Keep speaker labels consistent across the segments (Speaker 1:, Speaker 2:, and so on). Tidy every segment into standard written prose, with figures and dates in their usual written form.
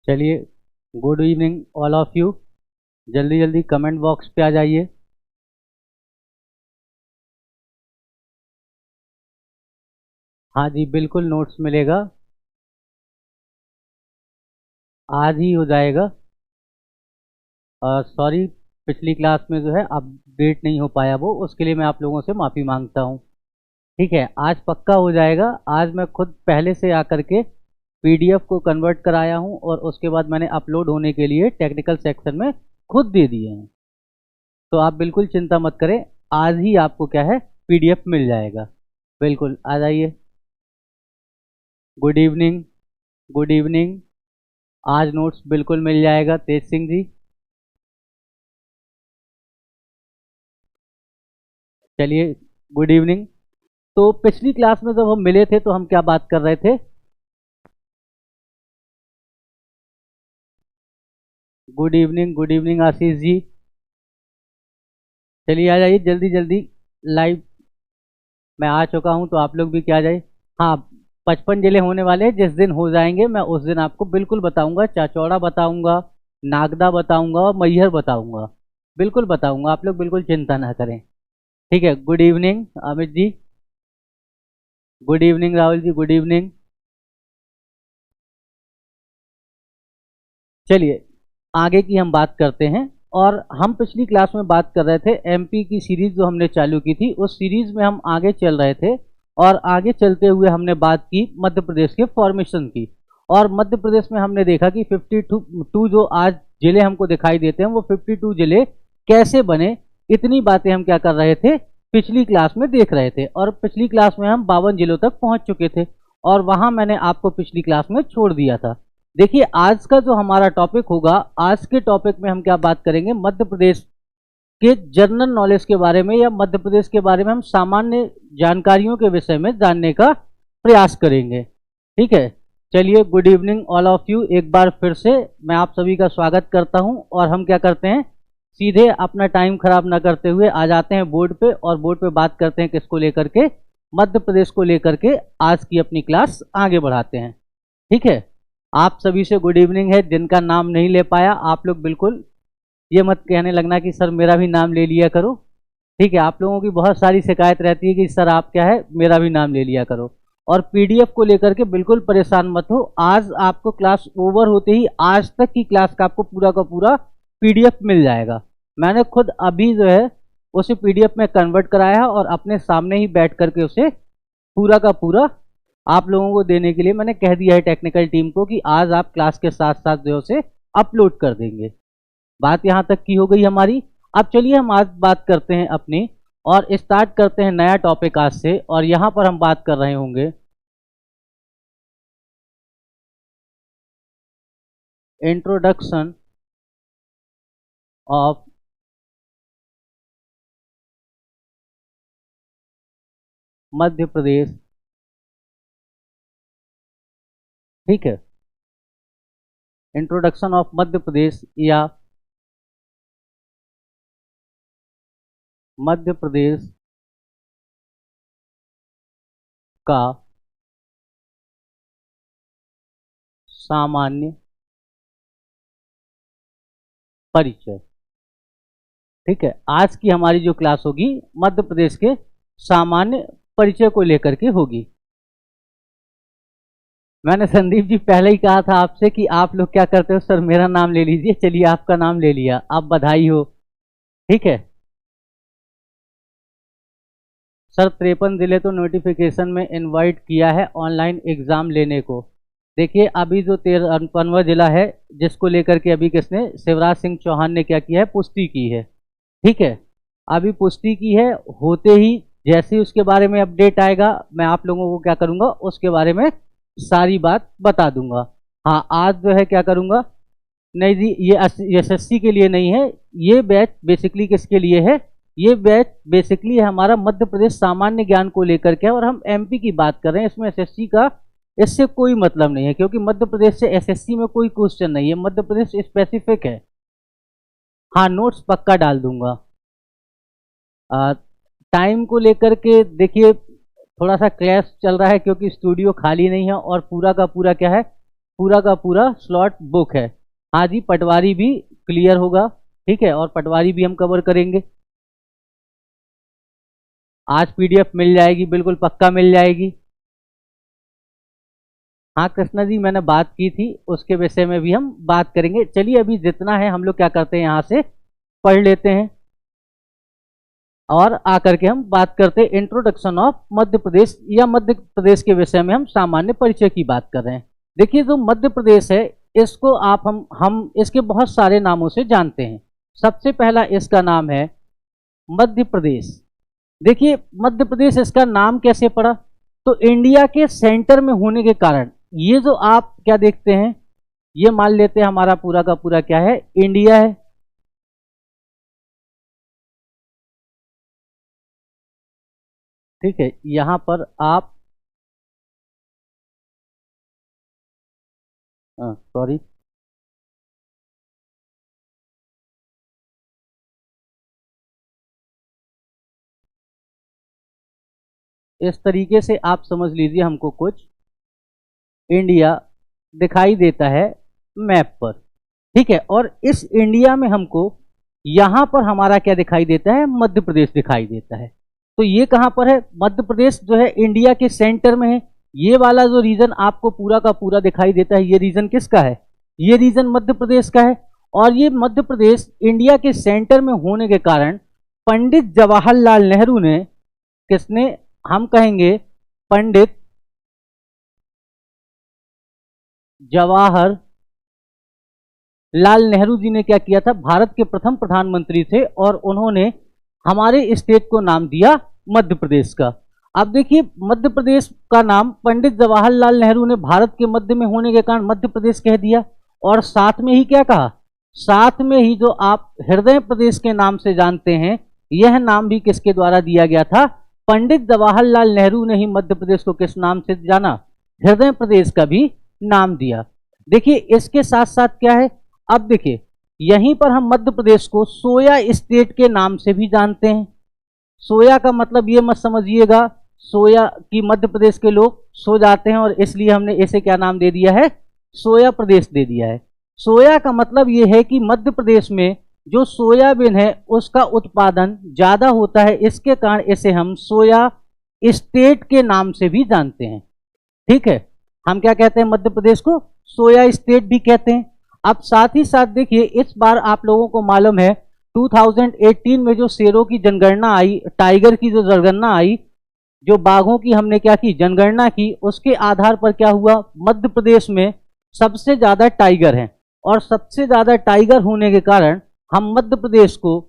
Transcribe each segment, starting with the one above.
Speaker 1: चलिए, good evening all of you. जल्दी जल्दी कमेंट बॉक्स पे आ जाइए। हाँ जी, बिल्कुल नोट्स मिलेगा, आज ही हो जाएगा। सॉरी, पिछली क्लास में जो है अपडेट नहीं हो पाया वो, उसके लिए मैं आप लोगों से माफ़ी मांगता हूँ। ठीक है, आज पक्का हो जाएगा। आज मैं खुद पहले से आकर के पीडीएफ को कन्वर्ट कराया हूँ और उसके बाद मैंने अपलोड होने के लिए टेक्निकल सेक्शन में खुद दे दिए हैं। तो आप बिल्कुल चिंता मत करें, आज ही आपको क्या है पीडीएफ मिल जाएगा। बिल्कुल आ जाइए। Good evening, good evening. आज नोट्स बिल्कुल मिल जाएगा तेज सिंह जी। चलिए, गुड इवनिंग। तो पिछली क्लास में जब हम मिले थे तो हम क्या बात कर रहे थे? Good evening Ashish ji. चलिए आ जाइए जल्दी जल्दी। लाइव मैं आ चुका हूं तो आप लोग भी क्या आ जाइए। हाँ, 55 जिले होने वाले हैं। जिस दिन हो जाएंगे मैं उस दिन आपको बिल्कुल बताऊंगा। चाचौड़ा बताऊंगा, नागदा बताऊंगा और मैहर बताऊंगा। बिल्कुल बताऊंगा, आप लोग बिल्कुल चिंता ना करें। ठीक है, good evening Amit ji. Good evening Rahul ji, good evening. चलिए, आगे की हम बात करते हैं। और हम पिछली क्लास में बात कर रहे थे एमपी की सीरीज जो हमने चालू की थी, उस सीरीज में हम आगे चल रहे थे। और आगे चलते हुए हमने बात की मध्य प्रदेश के फॉर्मेशन की। और मध्य प्रदेश में हमने देखा कि 52 जो आज जिले हमको दिखाई देते हैं वो 52 जिले कैसे बने। इतनी बातें हम क्या कर रहे थे, पिछली क्लास में देख रहे थे। और पिछली क्लास में हम 52 जिलों तक पहुंच चुके थे और वहां मैंने आपको पिछली क्लास में छोड़ दिया था। देखिए, आज का जो हमारा टॉपिक होगा, आज के टॉपिक में हम क्या बात करेंगे, मध्य प्रदेश के जनरल नॉलेज के बारे में या मध्य प्रदेश के बारे में हम सामान्य जानकारियों के विषय में जानने का प्रयास करेंगे। ठीक है, चलिए, good evening all of you. एक बार फिर से मैं आप सभी का स्वागत करता हूं और हम क्या करते हैं, सीधे अपना टाइम खराब ना करते हुए आ जाते हैं बोर्ड पे और बोर्ड पे बात करते हैं किसको लेकर के, मध्य प्रदेश को लेकर के आज की अपनी क्लास आगे बढ़ाते हैं। ठीक है, आप सभी से गुड इवनिंग है। जिनका नाम नहीं ले पाया आप लोग बिल्कुल ये मत कहने लगना कि सर मेरा भी नाम ले लिया करो। ठीक है, आप लोगों की बहुत सारी शिकायत रहती है कि सर आप क्या है मेरा भी नाम ले लिया करो। और पीडीएफ को लेकर के बिल्कुल परेशान मत हो। आज आपको क्लास ओवर होते ही आज तक की क्लास का आपको पूरा का पूरा पीडीएफ मिल जाएगा। मैंने खुद अभी जो है उसे पीडीएफ में कन्वर्ट कराया है और अपने सामने ही बैठ करके उसे पूरा का पूरा आप लोगों को देने के लिए मैंने कह दिया है टेक्निकल टीम को कि आज आप क्लास के साथ साथ जो है उसे अपलोड कर देंगे। बात यहाँ तक की हो गई हमारी। अब चलिए हम आज बात करते हैं अपनी और स्टार्ट करते हैं नया टॉपिक आज से। और यहाँ पर हम बात कर रहे होंगे इंट्रोडक्शन ऑफ मध्य प्रदेश। ठीक है, इंट्रोडक्शन ऑफ मध्य प्रदेश या मध्य प्रदेश का सामान्य परिचय। ठीक है, आज की हमारी जो क्लास होगी मध्य प्रदेश के सामान्य परिचय को लेकर के होगी। मैंने संदीप जी पहले ही कहा था आपसे कि आप लोग क्या करते हो, सर मेरा नाम ले लीजिए। चलिए, आपका नाम ले लिया, आप बधाई हो। ठीक है सर, 53 जिले तो नोटिफिकेशन में इनवाइट किया है ऑनलाइन एग्जाम लेने को। देखिए, अभी जो 53वां जिला है जिसको लेकर के अभी किसने, शिवराज सिंह चौहान ने क्या किया है, पुष्टि की है। ठीक है, अभी पुष्टि की है, होते ही जैसे ही उसके बारे में अपडेट आएगा मैं आप लोगों को क्या करूंगा, उसके बारे में सारी बात बता दूंगा। हाँ, आज जो है क्या करूंगा, नहीं जी ये एसएससी के लिए नहीं है, ये बैच बेसिकली किसके लिए है, ये बैच बेसिकली हमारा मध्य प्रदेश सामान्य ज्ञान को लेकर के है। और हम एमपी की बात कर रहे हैं, इसमें एसएससी का इससे कोई मतलब नहीं है क्योंकि मध्य प्रदेश से एसएससी में कोई क्वेश्चन नहीं है, मध्य प्रदेश स्पेसिफिक है। हाँ, नोट्स पक्का डाल दूंगा। टाइम को लेकर के देखिए थोड़ा सा क्लैश चल रहा है क्योंकि स्टूडियो खाली नहीं है और पूरा का पूरा क्या है, पूरा का पूरा स्लॉट बुक है। हाँ जी, पटवारी भी क्लियर होगा, ठीक है, और पटवारी भी हम कवर करेंगे। आज पीडीएफ मिल जाएगी, बिल्कुल पक्का मिल जाएगी। हाँ कृष्णा जी, मैंने बात की थी, उसके विषय में भी हम बात करेंगे। चलिए अभी जितना है हम लोग क्या करते हैं, यहाँ से पढ़ लेते हैं और आकर के हम बात करते हैं इंट्रोडक्शन ऑफ मध्य प्रदेश, या मध्य प्रदेश के विषय में हम सामान्य परिचय की बात कर रहे हैं। देखिए जो मध्य प्रदेश है, इसको आप हम इसके बहुत सारे नामों से जानते हैं। सबसे पहला इसका नाम है मध्य प्रदेश। देखिए मध्य प्रदेश इसका नाम कैसे पड़ा, तो इंडिया के सेंटर में होने के कारण, ये जो आप क्या देखते हैं, ये मान लेते हैं हमारा पूरा का पूरा क्या है, इंडिया है। ठीक है, यहां पर आप सॉरी, इस तरीके से आप समझ लीजिए, हमको कुछ इंडिया दिखाई देता है मैप पर, ठीक है, और इस इंडिया में हमको यहां पर हमारा क्या दिखाई देता है, मध्य प्रदेश दिखाई देता है। तो ये कहां पर है, मध्य प्रदेश जो है इंडिया के सेंटर में है। ये वाला जो रीजन आपको पूरा का पूरा दिखाई देता है, ये रीजन किसका है, ये रीजन मध्य प्रदेश का है। और ये मध्य प्रदेश इंडिया के सेंटर में होने के कारण पंडित जवाहरलाल नेहरू ने, किसने, हम कहेंगे पंडित जवाहर लाल नेहरू जी ने क्या किया था, भारत के प्रथम प्रधानमंत्री थे और उन्होंने हमारे स्टेट को नाम दिया मध्य प्रदेश का। अब देखिए मध्य प्रदेश का नाम पंडित जवाहरलाल नेहरू ने भारत के मध्य में होने के कारण मध्य प्रदेश कह दिया, और साथ में ही क्या कहा, साथ में ही जो आप हृदय प्रदेश के नाम से जानते हैं, यह नाम भी किसके द्वारा दिया गया था, पंडित जवाहरलाल नेहरू ने ही मध्य प्रदेश को किस नाम से जाना, हृदय प्रदेश का भी नाम दिया। देखिए इसके साथ साथ क्या है, अब देखिए यहीं पर हम मध्य प्रदेश को सोया स्टेट के नाम से भी जानते हैं। सोया का मतलब ये मत समझिएगा सोया कि मध्य प्रदेश के लोग सो जाते हैं और इसलिए हमने इसे क्या नाम दे दिया है, सोया प्रदेश दे दिया है। सोया का मतलब ये है कि मध्य प्रदेश में जो सोयाबीन है उसका उत्पादन ज्यादा होता है, इसके कारण इसे हम सोया स्टेट के नाम से भी जानते हैं। ठीक है, हम क्या कहते हैं, मध्य प्रदेश को सोया स्टेट भी कहते हैं। अब साथ ही साथ देखिए इस बार आप लोगों को मालूम है 2018 में जो शेरों की जनगणना आई, टाइगर की जो जनगणना आई, जो बाघों की हमने क्या की, जनगणना की, उसके आधार पर क्या हुआ, मध्य प्रदेश में सबसे ज्यादा टाइगर हैं, और सबसे ज्यादा टाइगर होने के कारण हम मध्य प्रदेश को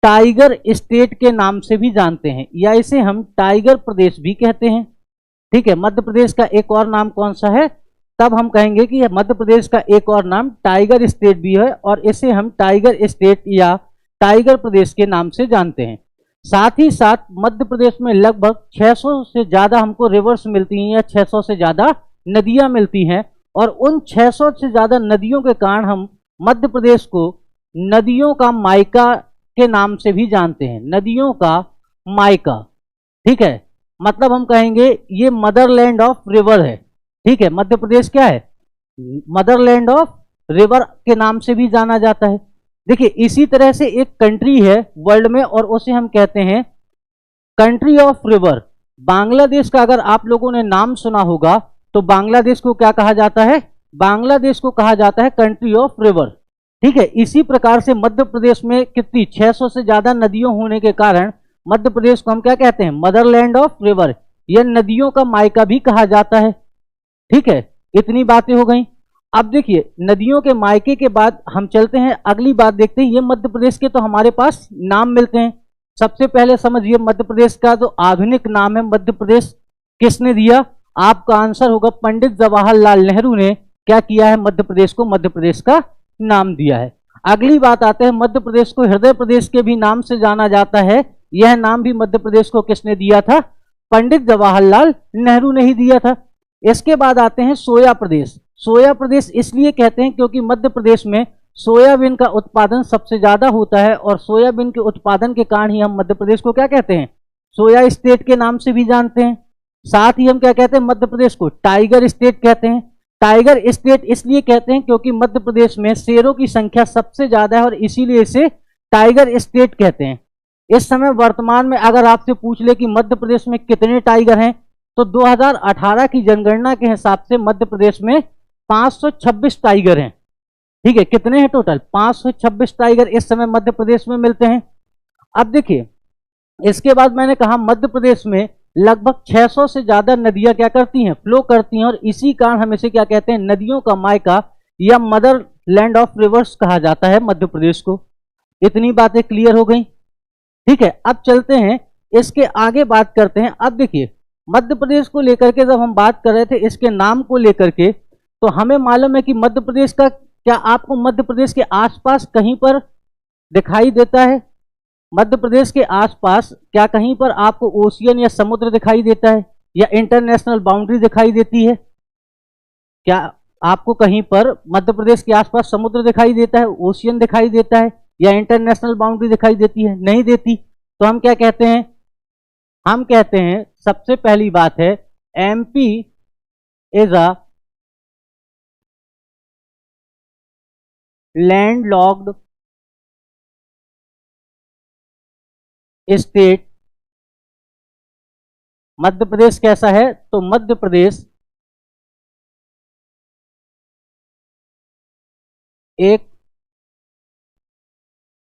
Speaker 1: टाइगर स्टेट के नाम से भी जानते हैं, या इसे हम टाइगर प्रदेश भी कहते हैं। ठीक है, मध्य प्रदेश का एक और नाम कौन सा है, तब हम कहेंगे कि मध्य प्रदेश का एक और नाम टाइगर स्टेट भी है, और इसे हम टाइगर स्टेट या टाइगर प्रदेश के नाम से जानते हैं। साथ ही साथ मध्य प्रदेश में लगभग 600 से ज्यादा हमको रिवर्स मिलती हैं, या 600 से ज्यादा नदियां मिलती हैं, और उन 600 से ज्यादा नदियों के कारण हम मध्य प्रदेश को नदियों का मायका के नाम से भी जानते हैं, नदियों का मायका। ठीक है, मतलब हम कहेंगे ये मदरलैंड ऑफ रिवर है। ठीक है, मध्य प्रदेश क्या है, मदरलैंड ऑफ रिवर के नाम से भी जाना जाता है। देखिए इसी तरह से एक कंट्री है वर्ल्ड में, और उसे हम कहते हैं कंट्री ऑफ रिवर। बांग्लादेश का अगर आप लोगों ने नाम सुना होगा, तो बांग्लादेश को क्या कहा जाता है, बांग्लादेश को कहा जाता है कंट्री ऑफ रिवर। ठीक है, इसी प्रकार से मध्य प्रदेश में कितनी 600 से ज्यादा नदियों होने के कारण मध्य प्रदेश को हम क्या कहते हैं, मदरलैंड ऑफ रिवर, यह नदियों का मायका भी कहा जाता है। ठीक है, इतनी बातें हो गई। अब देखिए नदियों के मायके के बाद हम चलते हैं, अगली बात देखते हैं, ये मध्य प्रदेश के तो हमारे पास नाम मिलते हैं। सबसे पहले समझिए मध्य प्रदेश का जो आधुनिक नाम है मध्य प्रदेश किसने दिया, आपका आंसर होगा पंडित जवाहरलाल नेहरू ने क्या किया है, मध्य प्रदेश को मध्य प्रदेश का नाम दिया है। अगली बात आते हैं, मध्य प्रदेश को हृदय प्रदेश के भी नाम से जाना जाता है। यह नाम भी मध्य प्रदेश को किसने दिया था, पंडित जवाहरलाल नेहरू ने ही दिया था। इसके बाद आते हैं सोया प्रदेश। सोया प्रदेश इसलिए कहते हैं क्योंकि मध्य प्रदेश में सोयाबीन का उत्पादन सबसे ज्यादा होता है, और सोयाबीन के उत्पादन के कारण ही हम मध्य प्रदेश को क्या कहते हैं, सोया स्टेट के नाम से भी जानते हैं। साथ ही हम क्या कहते हैं, मध्य प्रदेश को टाइगर स्टेट कहते हैं। टाइगर स्टेट इसलिए कहते हैं क्योंकि मध्य प्रदेश में शेरों की संख्या सबसे ज्यादा है और इसीलिए इसे टाइगर स्टेट कहते हैं। इस समय वर्तमान में अगर आपसे पूछ ले कि मध्य प्रदेश में कितने टाइगर हैं, तो 2018 की जनगणना के हिसाब से मध्य प्रदेश में 526 टाइगर हैं। ठीक है, कितने हैं टोटल? 526 टाइगर इस समय मध्य प्रदेश में मिलते हैं। अब देखिए, इसके बाद मैंने कहा मध्य प्रदेश में लगभग 600 से ज्यादा नदियां क्या करती हैं? फ्लो करती हैं, और इसी कारण हम इसे क्या कहते हैं? नदियों का मायका या मदर लैंड ऑफ रिवर्स कहा जाता है मध्य प्रदेश को। इतनी बातें क्लियर हो गई। ठीक है, अब चलते हैं इसके आगे बात करते हैं। अब देखिए, मध्य प्रदेश को लेकर के जब हम बात कर रहे थे इसके नाम को लेकर के, तो हमें मालूम है कि मध्य प्रदेश का, क्या आपको मध्य प्रदेश के आसपास कहीं पर दिखाई देता है? मध्य प्रदेश के आसपास क्या कहीं पर आपको ओशियन या समुद्र दिखाई देता है, या इंटरनेशनल बाउंड्री दिखाई देती है? क्या आपको कहीं पर मध्य प्रदेश के आसपास समुद्र दिखाई देता है, ओशियन दिखाई देता है, या इंटरनेशनल बाउंड्री दिखाई देती है? नहीं देती। तो हम क्या कहते हैं? हम कहते हैं सबसे पहली बात है MP is a landlocked state. Madhya Pradesh कैसा है? तो मध्य प्रदेश एक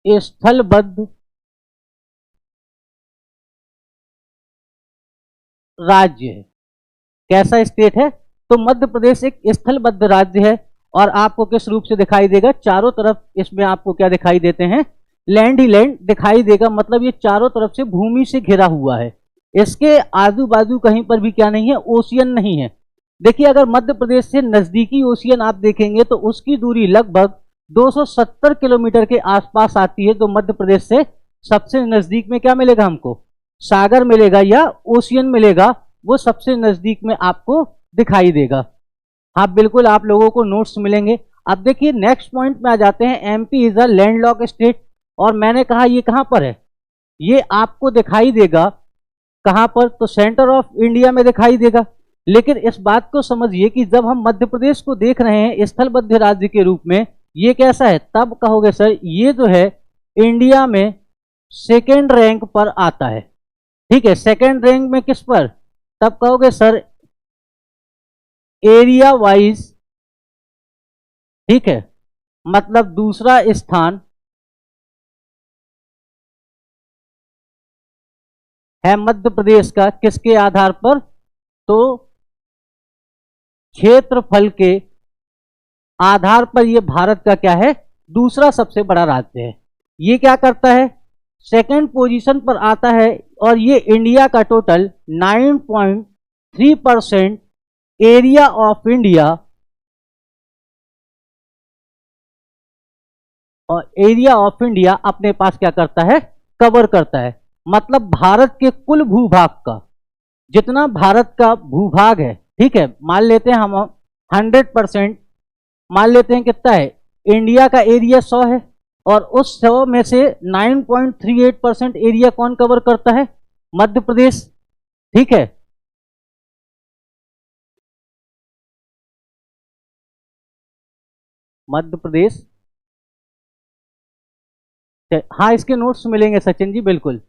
Speaker 1: स्थलबद्ध राज्य है। कैसा स्टेट है? तो मध्य प्रदेश एक स्थलबद्ध राज्य है। और आपको किस रूप से दिखाई देगा? चारों तरफ इसमें आपको क्या दिखाई देते हैं? लैंड ही लैंड दिखाई देगा। मतलब ये चारों तरफ से भूमि से घिरा हुआ है। इसके आजू बाजू कहीं पर भी क्या नहीं है? ओशियन नहीं है। देखिए, अगर मध्य प्रदेश से नजदीकी ओशियन आप देखेंगे तो उसकी दूरी लगभग 270 किलोमीटर के आसपास आती है। तो मध्य प्रदेश से सबसे नजदीक में क्या मिलेगा हमको? सागर मिलेगा या ओशियन मिलेगा, वो सबसे नजदीक में आपको दिखाई देगा। हाँ बिल्कुल, आप लोगों को नोट्स मिलेंगे। अब देखिए नेक्स्ट पॉइंट में आ जाते हैं। MP is a landlocked state, और मैंने कहा ये कहां पर है? ये आपको दिखाई देगा कहां पर? तो सेंटर ऑफ इंडिया में दिखाई देगा। लेकिन इस बात को समझिए कि जब हम मध्य प्रदेश को देख रहे हैं स्थलबद्ध राज्य के रूप में, ये कैसा है? तब कहोगे सर ये जो है इंडिया में सेकेंड रैंक पर आता है। ठीक है, सेकेंड रैंक में किस पर? तब कहोगे सर एरिया वाइज। ठीक है, मतलब दूसरा स्थान है मध्य प्रदेश का। किसके आधार पर? तो क्षेत्रफल के आधार पर ये भारत का क्या है? दूसरा सबसे बड़ा राज्य है। ये क्या करता है? सेकंड पोजीशन पर आता है, और ये इंडिया का टोटल 9.3% एरिया ऑफ इंडिया, और एरिया ऑफ इंडिया अपने पास क्या करता है? कवर करता है। मतलब भारत के कुल भूभाग का, जितना भारत का भूभाग है, ठीक है, मान लेते हैं हम 100%, मान लेते हैं कितना है? इंडिया का एरिया 100 है, और उस 100 में से 9.38% एरिया कौन कवर करता है? मध्य प्रदेश। ठीक है, मध्य प्रदेश। हाँ, इसके नोट्स मिलेंगे सचिन जी, बिल्कुल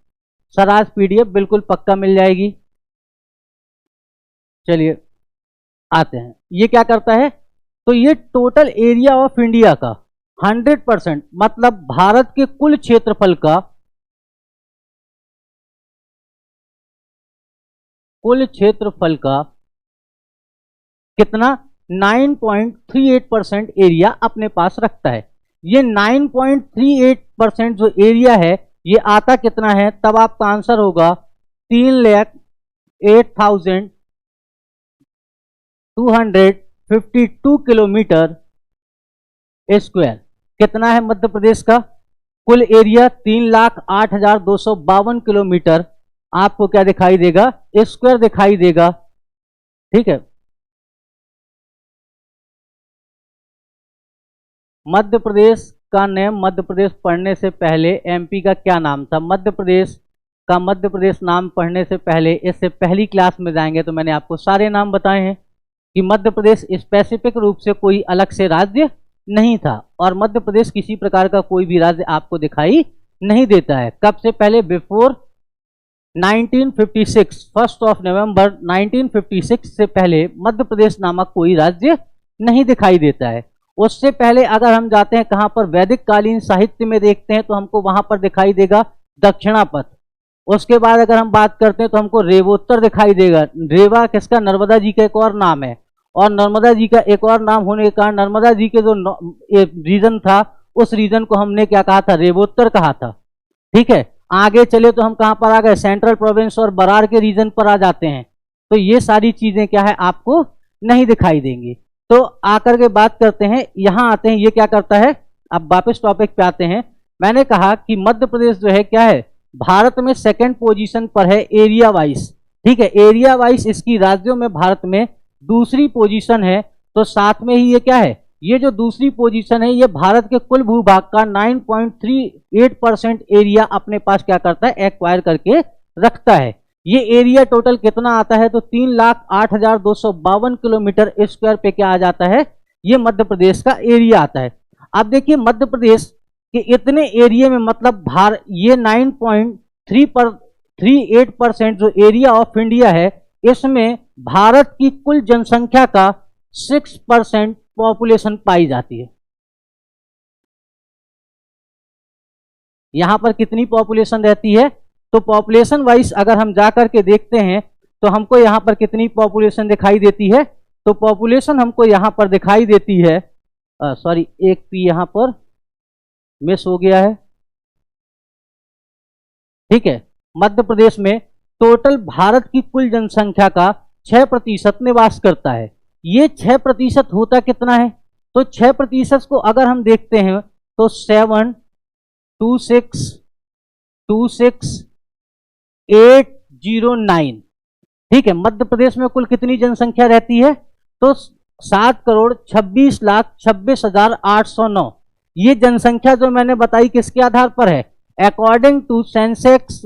Speaker 1: सर, आज पीडीएफ बिल्कुल पक्का मिल जाएगी। चलिए आते हैं, ये क्या करता है? तो ये टोटल एरिया ऑफ इंडिया का 100%, मतलब भारत के कुल क्षेत्रफल का, कितना? 9.38% एरिया अपने पास रखता है। ये 9.38% जो एरिया है, ये आता कितना है? तब आपका आंसर होगा 3,08,252 किलोमीटर स्क्वायर। कितना है मध्य प्रदेश का कुल एरिया? 3,08,252 किलोमीटर आपको क्या दिखाई देगा? स्क्वायर दिखाई देगा। ठीक है, मध्य प्रदेश का नेम, मध्य प्रदेश पढ़ने से पहले एमपी का क्या नाम था? मध्य प्रदेश का मध्य प्रदेश नाम पढ़ने से पहले, इससे पहली क्लास में जाएंगे तो मैंने आपको सारे नाम बताए हैं। कि मध्य प्रदेश स्पेसिफिक रूप से कोई अलग से राज्य नहीं था और मध्य प्रदेश किसी प्रकार का कोई भी राज्य आपको दिखाई नहीं देता है। कब से पहले? बिफोर 1956, 1 नवंबर 1956 से पहले मध्य प्रदेश नामक कोई राज्य नहीं दिखाई देता है। उससे पहले अगर हम जाते हैं कहां पर, वैदिक कालीन साहित्य में देखते हैं तो हमको वहां पर दिखाई देगा दक्षिणापथ। उसके बाद अगर हम बात करते हैं तो हमको रेवोत्तर दिखाई देगा। रेवा किसका? नर्मदा जी का एक और नाम है, और नर्मदा जी का एक और नाम होने के कारण नर्मदा जी के जो रीजन था उस रीजन को हमने क्या कहा था? रेवोत्तर कहा था। ठीक है, आगे चले तो हम कहां पर आ गए? सेंट्रल प्रोविंस और बरार के रीजन पर आ जाते हैं। तो ये सारी चीजें क्या है, आपको नहीं दिखाई देंगी। तो आकर के बात करते हैं, यहां आते हैं, ये क्या करता है। अब वापस टॉपिक पे आते हैं। मैंने कहा कि मध्य प्रदेश जो है क्या है, भारत में सेकंड पोजीशन पर है एरिया वाइज। ठीक है, एरिया वाइज इसकी राज्यों में भारत में दूसरी पोजीशन है। तो साथ में ही ये क्या है, ये जो दूसरी पोजीशन है ये भारत के कुल भूभाग का 9.38% एरिया अपने पास क्या करता है, एक्वायर करके रखता है। ये एरिया टोटल कितना आता है, तो 3,08,252 किलोमीटर स्क्वायर पे क्या आ जाता है, ये मध्य प्रदेश का एरिया आता है। अब देखिए मध्य प्रदेश के इतने एरिया में मतलब ये 9.38% जो एरिया ऑफ इंडिया है, इसमें भारत की कुल जनसंख्या का 6% पॉपुलेशन पाई जाती है। यहां पर कितनी पॉपुलेशन रहती है, तो पॉपुलेशन वाइज अगर हम जाकर के देखते हैं तो हमको यहां पर कितनी पॉपुलेशन दिखाई देती है, तो पॉपुलेशन हमको यहां पर दिखाई देती है, सॉरी एक पी यहां पर मिस हो गया है। ठीक है, मध्य प्रदेश में टोटल भारत की कुल जनसंख्या का 6% निवास करता है। ये 6% होता कितना है, तो 6% को अगर हम देखते हैं तो 726,809। ठीक है, मध्य प्रदेश में कुल कितनी जनसंख्या रहती है, तो 7,26,26,809। ये जनसंख्या जो मैंने बताई किसके आधार पर है, अकॉर्डिंग टू सेंसेक्स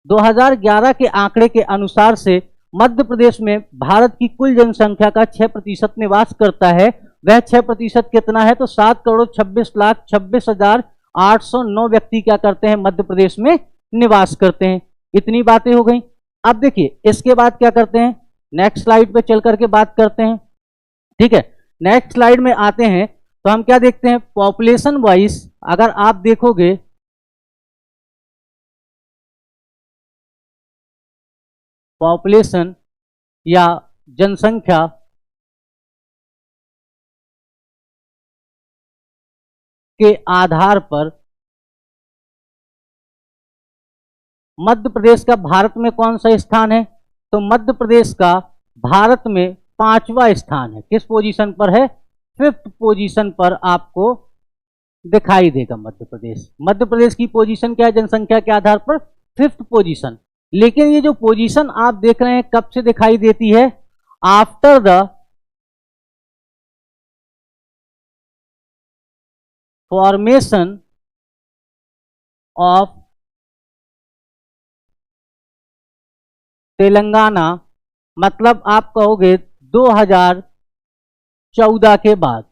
Speaker 1: 2011 के आंकड़े के अनुसार से मध्य प्रदेश में भारत की कुल जनसंख्या का 6% निवास करता है। वह 6% कितना है, तो 7,26,26,809 व्यक्ति क्या करते हैं, मध्य प्रदेश में निवास करते हैं। इतनी बातें हो गई। अब देखिए इसके बाद क्या करते हैं, नेक्स्ट स्लाइड पे चल करके बात करते हैं। ठीक है, नेक्स्ट स्लाइड में आते हैं तो हम क्या देखते हैं, पॉपुलेशन वाइज अगर आप देखोगे पॉपुलेशन या जनसंख्या के आधार पर मध्य प्रदेश का भारत में कौन सा स्थान है, तो मध्य प्रदेश का भारत में 5वां स्थान है। किस पोजीशन पर है, 5th पोजीशन पर आपको दिखाई देगा मध्य प्रदेश। मध्य प्रदेश की पोजीशन क्या है जनसंख्या के आधार पर, 5th पोजीशन। लेकिन ये जो पोजीशन आप देख रहे हैं कब से दिखाई देती है, after the formation of Telangana, मतलब आप कहोगे 2014 के बाद।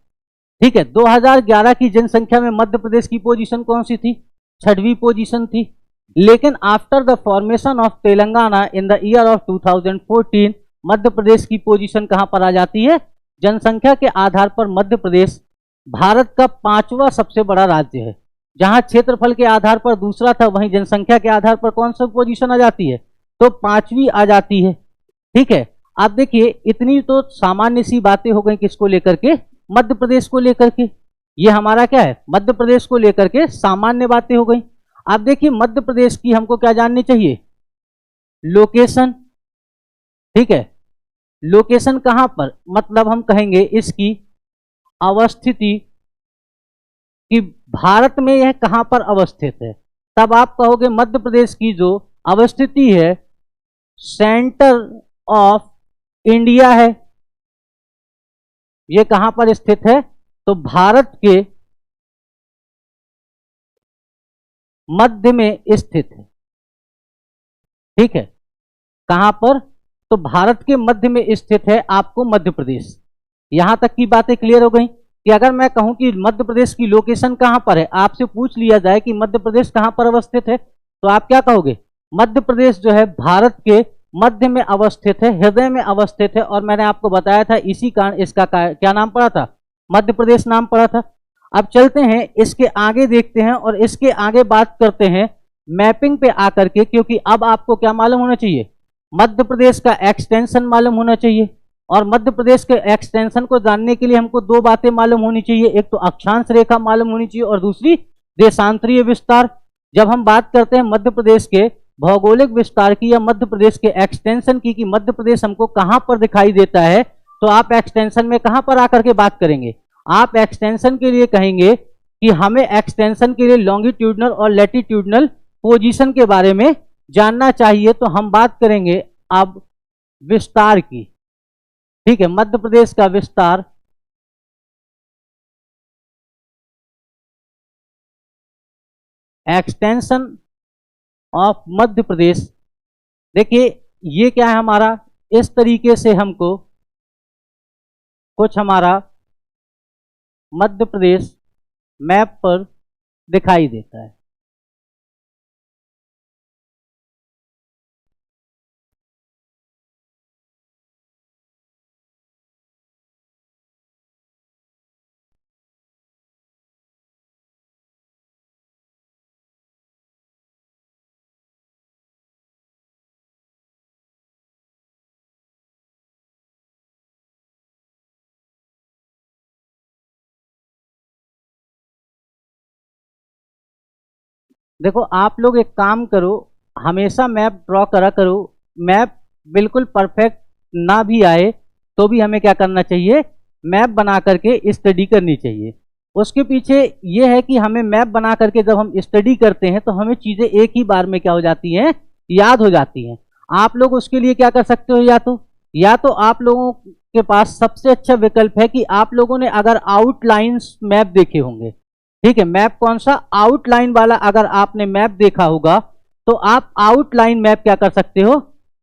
Speaker 1: ठीक है, 2011 की जनसंख्या में मध्य प्रदेश की पोजीशन कौन सी थी, 6वीं पोजीशन थी। लेकिन after the formation of Telangana in the year of 2014 Madhya Pradesh की पोजीशन कहां पर आ जाती है, जनसंख्या के आधार पर मध्य प्रदेश भारत का 5वां सबसे बड़ा राज्य है। जहां क्षेत्रफल के आधार पर दूसरा था, वहीं जनसंख्या के आधार पर कौन सा पोजीशन आ जाती है, तो 5वीं आ जाती है। ठीक है, आप देखिए इतनी तो सामान्य सी बातें हो गई किसको लेकर के, मध्य प्रदेश को लेकर के। ये हमारा क्या है, मध्य प्रदेश को लेकर के सामान्य बातें हो गई। आप देखिए मध्य प्रदेश की हमको क्या जाननी चाहिए, लोकेशन। ठीक है, लोकेशन कहां पर, मतलब हम कहेंगे इसकी अवस्थिति कि भारत में यह कहां पर अवस्थित है। तब आप कहोगे मध्य प्रदेश की जो अवस्थिति है सेंटर ऑफ इंडिया है। यह कहां पर स्थित है, तो भारत के मध्य में स्थित है। ठीक है, कहां पर, तो भारत के मध्य में स्थित है आपको मध्य प्रदेश। यहां तक की बातें क्लियर हो गई कि अगर मैं कहूं कि मध्य प्रदेश की लोकेशन कहां पर है, आपसे पूछ लिया जाए कि मध्य प्रदेश कहां पर अवस्थित है, तो आप क्या कहोगे? मध्य प्रदेश जो है भारत के मध्य में अवस्थित है, हृदय में अवस्थित है। और मैंने आपको बताया था इसी कारण इसका क्या नाम पड़ा था? मध्य प्रदेश नाम पड़ा था। अब चलते हैं इसके आगे देखते हैं और इसके आगे बात करते हैं मैपिंग पे आकर के, क्योंकि अब आपको क्या मालूम होना चाहिए? मध्य प्रदेश का एक्सटेंशन मालूम होना चाहिए। और मध्य प्रदेश के एक्सटेंशन को जानने के लिए हमको दो बातें मालूम होनी चाहिए, एक तो अक्षांश रेखा मालूम होनी चाहिए और दूसरी देशांतरीय विस्तार। जब हम बात करते हैं मध्य प्रदेश के भौगोलिक विस्तार की या मध्य प्रदेश के एक्सटेंशन की कि मध्य प्रदेश हमको कहां पर दिखाई देता है, तो आप एक्सटेंशन में कहां पर आकर के बात करेंगे? आप एक्सटेंशन के लिए कहेंगे कि हमें एक्सटेंशन के लिए लॉन्गिट्यूडनल और लैटिट्यूडनल पोजीशन के बारे में जानना चाहिए। तो हम बात करेंगे अब विस्तार की। ठीक है, मध्य प्रदेश का विस्तार एक्सटेंशन ऑफ मध्य प्रदेश। देखिए ये क्या है हमारा, इस तरीके से हमको कुछ हमारा मध्य प्रदेश मैप पर दिखाई देता है। देखो आप लोग एक काम करो, हमेशा मैप ड्रॉ करा करो। मैप बिल्कुल परफेक्ट ना भी आए तो भी हमें क्या करना चाहिए? मैप बना करके स्टडी करनी चाहिए। उसके पीछे ये है कि हमें मैप बना करके जब हम स्टडी करते हैं तो हमें चीज़ें एक ही बार में क्या हो जाती हैं? याद हो जाती हैं। आप लोग उसके लिए क्या कर सकते हो, या तो आप लोगों के पास सबसे अच्छा विकल्प है कि आप लोगों ने अगर आउटलाइंस मैप देखे होंगे, ठीक है, मैप कौन सा? आउटलाइन वाला। अगर आपने मैप देखा होगा तो आप आउटलाइन मैप क्या कर सकते हो?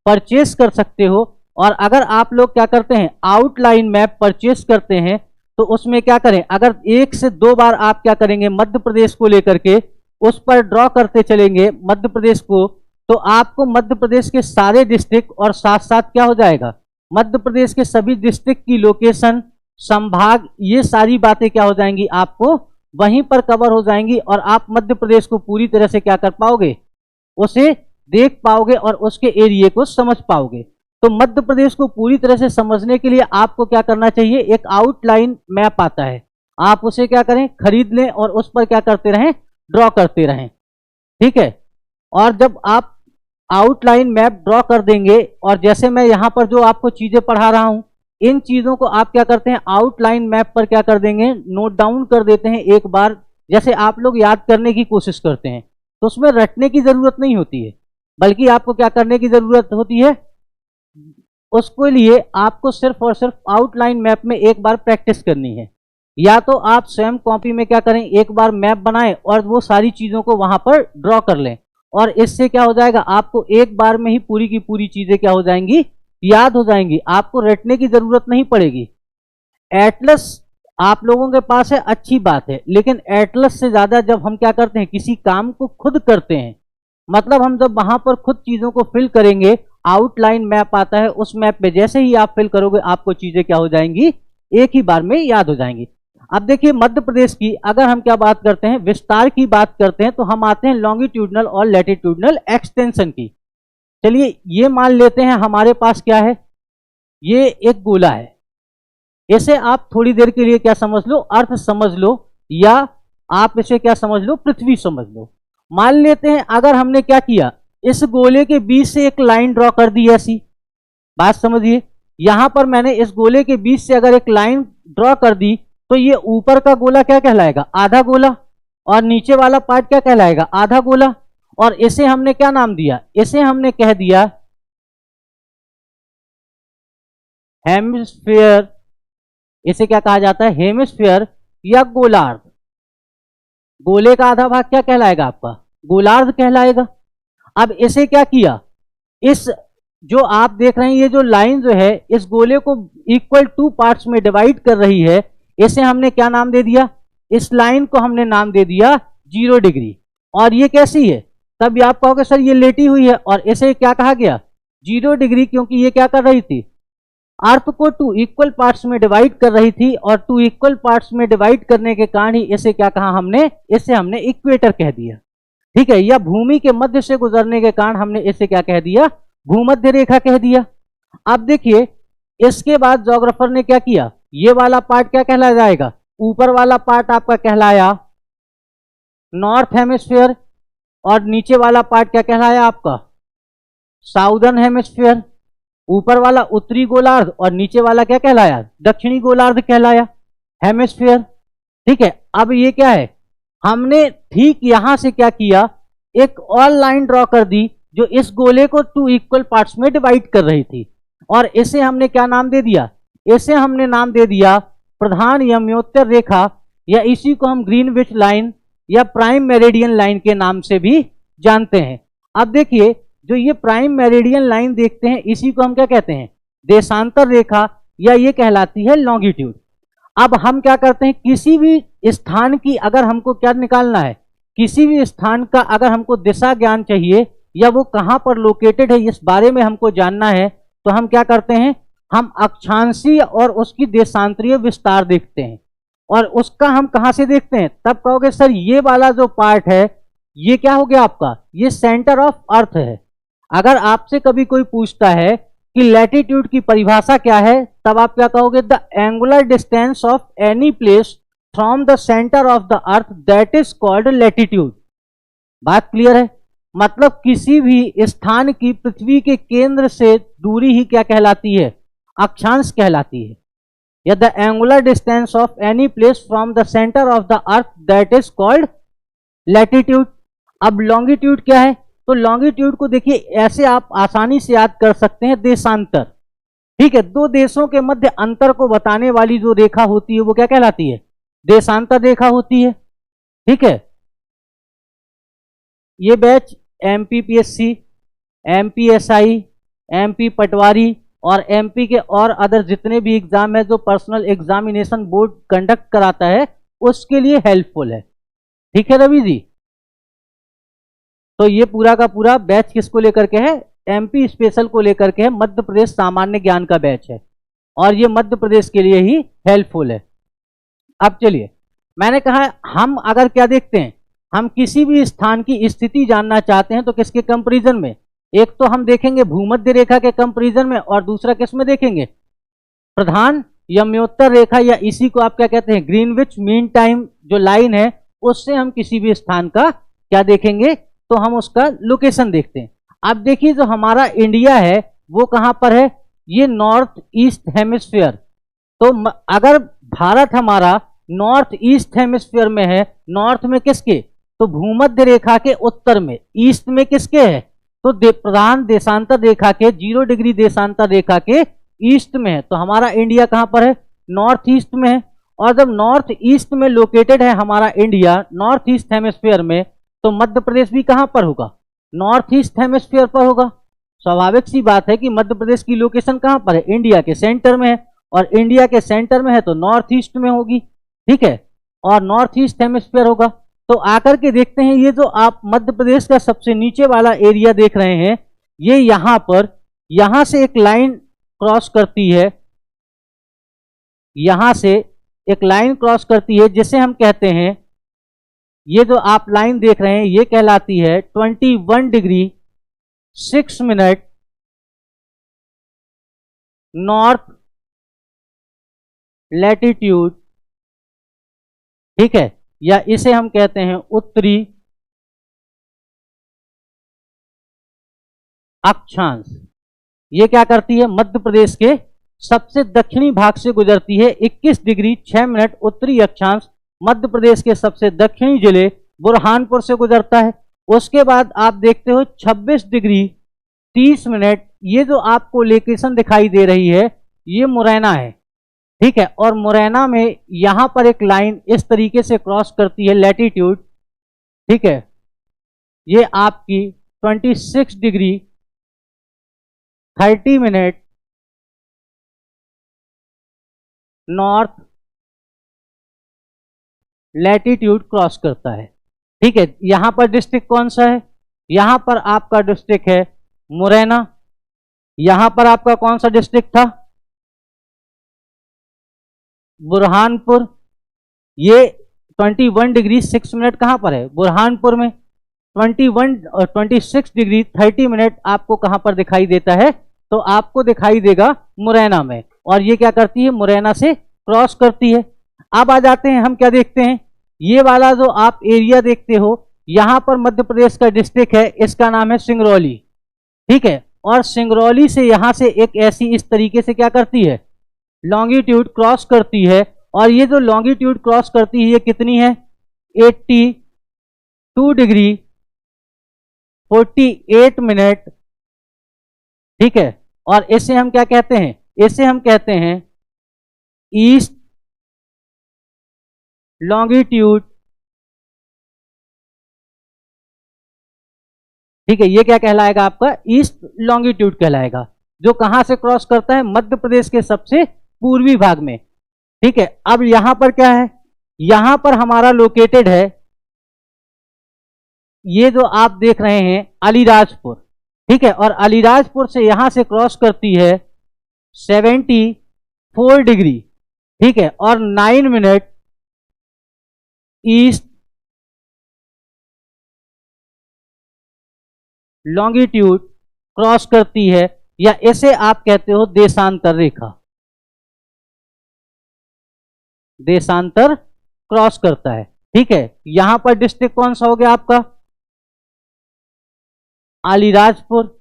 Speaker 1: परचेस कर सकते हो। और अगर आप लोग क्या करते हैं, आउटलाइन मैप परचेस करते हैं, तो उसमें क्या करें, अगर एक से दो बार आप क्या करेंगे, मध्य प्रदेश को लेकर के उस पर ड्रॉ करते चलेंगे मध्य प्रदेश को, तो आपको मध्य प्रदेश के सारे डिस्ट्रिक्ट और साथ साथ क्या हो जाएगा, मध्य प्रदेश के सभी डिस्ट्रिक्ट की लोकेशन, संभाग, ये सारी बातें क्या हो जाएंगी, आपको वहीं पर कवर हो जाएंगी। और आप मध्य प्रदेश को पूरी तरह से क्या कर पाओगे, उसे देख पाओगे और उसके एरिया को समझ पाओगे। तो मध्य प्रदेश को पूरी तरह से समझने के लिए आपको क्या करना चाहिए? एक आउटलाइन मैप आता है, आप उसे क्या करें, खरीद लें और उस पर क्या करते रहें, ड्रॉ करते रहें। ठीक है, और जब आप आउटलाइन मैप ड्रॉ कर देंगे, और जैसे मैं यहां पर जो आपको चीजें पढ़ा रहा हूं, इन चीजों को आप क्या करते हैं, आउटलाइन मैप पर क्या कर देंगे, नोट डाउन कर देते हैं एक बार। जैसे आप लोग याद करने की कोशिश करते हैं तो उसमें रटने की जरूरत नहीं होती है, बल्कि आपको क्या करने की जरूरत होती है, उसके लिए आपको सिर्फ और सिर्फ आउटलाइन मैप में एक बार प्रैक्टिस करनी है। या तो आप स्वयं कॉपी में क्या करें, एक बार मैप बनाएं और वो सारी चीजों को वहां पर ड्रॉ कर लें, और इससे क्या हो जाएगा, आपको एक बार में ही पूरी की पूरी चीजें क्या हो जाएंगी, याद हो जाएंगी, आपको रटने की जरूरत नहीं पड़ेगी। एटलस आप लोगों के पास है, अच्छी बात है, लेकिन एटलस से ज्यादा जब हम क्या करते हैं, किसी काम को खुद करते हैं, मतलब हम जब वहां पर खुद चीजों को फिल करेंगे, आउटलाइन मैप आता है, उस मैप पे जैसे ही आप फिल करोगे आपको चीजें क्या हो जाएंगी, एक ही बार में याद हो जाएंगी। अब देखिए मध्य प्रदेश की अगर हम क्या बात करते हैं, विस्तार की बात करते हैं, तो हम आते हैं लॉन्गिट्यूडनल और लैटिट्यूडनल एक्सटेंशन की। चलिए ये मान लेते हैं हमारे पास क्या है, ये एक गोला है, इसे आप थोड़ी देर के लिए क्या समझ लो, अर्थ समझ लो, या आप इसे क्या समझ लो, पृथ्वी समझ लो। मान लेते हैं अगर हमने क्या किया, इस गोले के बीच से एक लाइन ड्रॉ कर दी, ऐसी बात समझिए। यहां पर मैंने इस गोले के बीच से अगर एक लाइन ड्रॉ कर दी, तो ये ऊपर का गोला क्या कहलाएगा, आधा गोला, और नीचे वाला पार्ट क्या कहलाएगा, आधा गोला। और इसे हमने क्या नाम दिया, इसे हमने कह दिया हेमिस्फीयर। इसे क्या कहा जाता है, हेमिस्फीयर या गोलार्ध। गोले का आधा भाग क्या कहलाएगा आपका, गोलार्ध कहलाएगा। अब इसे क्या किया, इस जो आप देख रहे हैं ये जो लाइन जो है इस गोले को इक्वल 2 पार्ट्स में डिवाइड कर रही है, इसे हमने क्या नाम दे दिया? इस लाइन को हमने नाम दे दिया 0 डिग्री। और ये कैसी है? तब आप कहोगे सर ये लेटी हुई है, और इसे क्या कहा गया? 0 डिग्री, क्योंकि ये क्या कर रही थी? अर्थ को 2 इक्वल पार्ट्स में डिवाइड कर रही थी, और 2 इक्वल पार्ट्स में डिवाइड करने के कारण ही इसे क्या कहा हमने? इसे हमने इक्वेटर कह दिया। ठीक है, या भूमि के मध्य से गुजरने के कारण हमने इसे क्या कह दिया? भूमध्य रेखा कह दिया। अब देखिए इसके बाद जोग्राफर ने क्या किया? ये वाला पार्ट क्या कहलाया जाएगा? ऊपर वाला पार्ट आपका कहलाया नॉर्थ हेमिस्फीयर, और नीचे वाला पार्ट क्या कहलाया आपका? Southern hemisphere. ऊपर वाला उत्तरी गोलार्ध और नीचे वाला क्या कहलाया? दक्षिणी गोलार्ध कहलाया, हेमिस्फीयर। ठीक है, अब ये क्या है? हमने ठीक यहां से क्या किया? एक और लाइन ड्रॉ कर दी जो इस गोले को 2 इक्वल पार्ट्स में डिवाइड कर रही थी, और इसे हमने क्या नाम दे दिया? इसे हमने नाम दे दिया प्रधान यमयोत्तर रेखा, या इसी को हम ग्रीनविच लाइन या प्राइम मेरिडियन लाइन के नाम से भी जानते हैं। अब देखिए जो ये प्राइम मेरिडियन लाइन देखते हैं इसी को हम क्या कहते हैं? देशांतर रेखा, या ये कहलाती है लॉन्गिट्यूड। अब हम क्या करते हैं? किसी भी स्थान की अगर हमको क्या निकालना है, किसी भी स्थान का अगर हमको दिशा ज्ञान चाहिए या वो कहां पर लोकेटेड है इस बारे में हमको जानना है, तो हम क्या करते हैं? हम अक्षांशीय और उसकी देशांतरीय विस्तार देखते हैं। और उसका हम कहां से देखते हैं? तब कहोगे सर ये वाला जो पार्ट है ये क्या हो गया आपका? ये सेंटर ऑफ अर्थ है। अगर आपसे कभी कोई पूछता है कि लैटिट्यूड की परिभाषा क्या है, तब आप क्या कहोगे? The angular distance of any place from the centre of the earth that is called latitude. बात क्लियर है? मतलब किसी भी स्थान की पृथ्वी के केंद्र से दूरी ही क्या कहलाती है? अक्षांश कहलाती है। या the angular distance of any place from the centre of the earth that is called latitude. अब लॉन्गिट्यूड क्या है? तो लॉन्गिट्यूड को देखिए ऐसे आप आसानी से याद कर सकते हैं, देशांतर। ठीक है, दो देशों के मध्य अंतर को बताने वाली जो रेखा होती है वो क्या कहलाती है? देशांतर रेखा होती है। ठीक है, ये बैच एमपीपीएससी, एमपीएसआई, एमपी पटवारी और एमपी के और अदर जितने भी एग्जाम है जो पर्सनल एग्जामिनेशन बोर्ड कंडक्ट कराता है उसके लिए हेल्पफुल है। ठीक है रवि जी, तो ये पूरा का पूरा बैच किसको लेकर के है? एमपी स्पेशल को लेकर के है, मध्य प्रदेश सामान्य ज्ञान का बैच है और ये मध्य प्रदेश के लिए ही हेल्पफुल है। अब चलिए, मैंने कहा हम अगर क्या देखते हैं, हम किसी भी स्थान की स्थिति जानना चाहते हैं तो किसके कंपैरिजन में? एक तो हम देखेंगे भूमध्य रेखा के कंपैरिजन में, और दूसरा किस में देखेंगे? प्रधान यमयोत्तर रेखा, या इसी को आप क्या कहते हैं? ग्रीनविच मीन टाइम जो लाइन है उससे हम किसी भी स्थान का क्या देखेंगे? तो हम उसका लोकेशन देखते हैं। अब देखिए जो हमारा इंडिया है वो कहां पर है? ये नॉर्थ ईस्ट हेमिस्फीयर। तो अगर भारत हमारा नॉर्थ ईस्ट हेमिस्फीयर में है, नॉर्थ में किसके? तो भूमध्य रेखा के उत्तर में। ईस्ट में किसके है? तो प्रधान देशांतर रेखा के 0 डिग्री देशांतर रेखा के ईस्ट में है। तो हमारा इंडिया कहां पर है? नॉर्थ ईस्ट में है। और जब नॉर्थ ईस्ट में लोकेटेड है हमारा इंडिया नॉर्थ ईस्ट हेमिस्फीयर में, तो मध्य प्रदेश भी कहां पर होगा? नॉर्थ ईस्ट हेमिस्फीयर पर होगा। स्वाभाविक सी बात है कि मध्य प्रदेश की लोकेशन कहां पर है? इंडिया के सेंटर में है, और इंडिया के सेंटर में है तो नॉर्थ ईस्ट में होगी। ठीक है, और नॉर्थ ईस्ट हेमिस्फीयर होगा। तो आकर के देखते हैं, ये जो आप मध्य प्रदेश का सबसे नीचे वाला एरिया देख रहे हैं, ये यहां पर, यहां से एक लाइन क्रॉस करती है, यहां से एक लाइन क्रॉस करती है जिसे हम कहते हैं, ये जो आप लाइन देख रहे हैं ये कहलाती है 21 डिग्री 6 मिनट नॉर्थ लैटिट्यूड। ठीक है, या इसे हम कहते हैं उत्तरी अक्षांश। ये क्या करती है? मध्य प्रदेश के सबसे दक्षिणी भाग से गुजरती है। 21 डिग्री 6 मिनट उत्तरी अक्षांश मध्य प्रदेश के सबसे दक्षिणी जिले बुरहानपुर से गुजरता है। उसके बाद आप देखते हो 26 डिग्री 30 मिनट, ये जो आपको लोकेशन दिखाई दे रही है ये मुरैना है। ठीक है, और मुरैना में यहां पर एक लाइन इस तरीके से क्रॉस करती है लैटिट्यूड। ठीक है, ये आपकी 26 degree 30 minute north latitude cross करता है। ठीक है, यहां पर डिस्ट्रिक्ट कौन सा है? यहां पर आपका डिस्ट्रिक्ट है मुरैना। यहां पर आपका कौन सा डिस्ट्रिक्ट था? बुरहानपुर। ये 21 डिग्री 6 मिनट कहां पर है? बुरहानपुर में। 21 और 26 डिग्री 30 मिनट आपको कहां पर दिखाई देता है? तो आपको दिखाई देगा मुरैना में। और ये क्या करती है? मुरैना से क्रॉस करती है। अब आ जाते हैं, हम क्या देखते हैं, ये वाला जो आप एरिया देखते हो, यहां पर मध्य प्रदेश का डिस्ट्रिक्ट है, इसका नाम है सिंगरौली। ठीक है, और सिंगरौली से यहां से एक ऐसी इस तरीके से क्या करती है? लॉन्गिट्यूड क्रॉस करती है। और ये जो लॉन्गिट्यूड क्रॉस करती है ये कितनी है? 82 डिग्री 48 मिनट। ठीक है, और इसे हम क्या कहते हैं? इसे हम कहते हैं ईस्ट लॉन्गिट्यूड। ठीक है, ये क्या कहलाएगा? आपका ईस्ट लॉन्गिट्यूड कहलाएगा, जो कहां से क्रॉस करता है? मध्य प्रदेश के सबसे पूर्वी भाग में। ठीक है, अब यहां पर क्या है? यहां पर हमारा लोकेटेड है, ये जो आप देख रहे हैं, अलीराजपुर। ठीक है, और अलीराजपुर से यहां से क्रॉस करती है 74 डिग्री। ठीक है, और 9 मिनट ईस्ट लॉन्गिट्यूड क्रॉस करती है, या इसे आप कहते हो देशांतर रेखा। देशांतर क्रॉस करता है। ठीक है, यहां पर डिस्ट्रिक्ट कौन सा हो गया आपका? अलीराजपुर।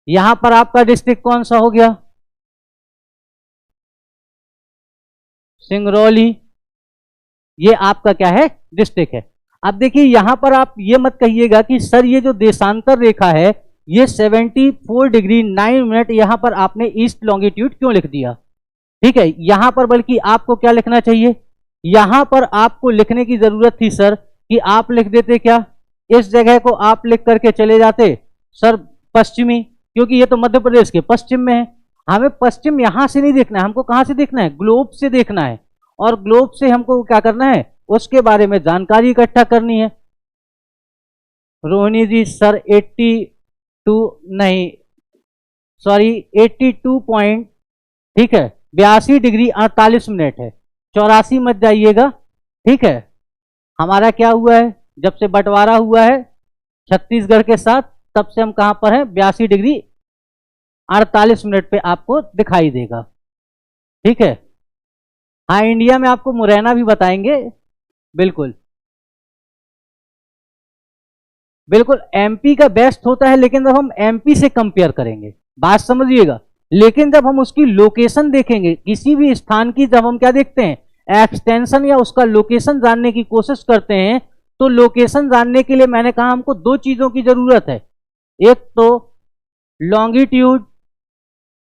Speaker 1: यहां पर आपका डिस्ट्रिक्ट कौन सा हो गया? सिंगरौली। ये आपका क्या है? डिस्ट्रिक्ट है। अब देखिए, यहां पर आप ये मत कहिएगा कि सर ये जो देशांतर रेखा है ये 74 डिग्री 9 मिनट, यहां पर आपने ईस्ट लॉन्गिट्यूड क्यों लिख दिया? ठीक है, यहां पर बल्कि आपको क्या लिखना चाहिए? यहां पर आपको लिखने की जरूरत थी सर कि आप लिख देते क्या, इस जगह को आप लिख करके चले जाते सर पश्चिमी, क्योंकि ये तो मध्य प्रदेश के पश्चिम में है। हमें पश्चिम यहां से नहीं देखना है, हमको कहां से देखना है? ग्लोब से देखना है। और ग्लोब से हमको क्या करना है? उसके बारे में जानकारी इकट्ठा करनी है। रोहिणी जी सर 82 नहीं, सॉरी 82 पॉइंट, ठीक है, 82 डिग्री 48 मिनट है, 84 मत जाइएगा। ठीक है, हमारा क्या हुआ है? जब से बंटवारा हुआ है छत्तीसगढ़ के साथ, तब से हम कहां पर हैं? 82 डिग्री 48 मिनट पे आपको दिखाई देगा। ठीक है, हाँ, इंडिया में आपको मुरैना भी बताएंगे। बिल्कुल बिल्कुल, एमपी का बेस्ट होता है, लेकिन जब हम एमपी से कंपेयर करेंगे, बात समझिएगा, लेकिन जब हम उसकी लोकेशन देखेंगे, किसी भी स्थान की जब हम क्या देखते हैं? एक्सटेंशन या उसका लोकेशन जानने की कोशिश करते हैं, तो लोकेशन जानने के लिए मैंने कहा हमको दो चीजों की जरूरत है, एक तो लॉन्गिट्यूड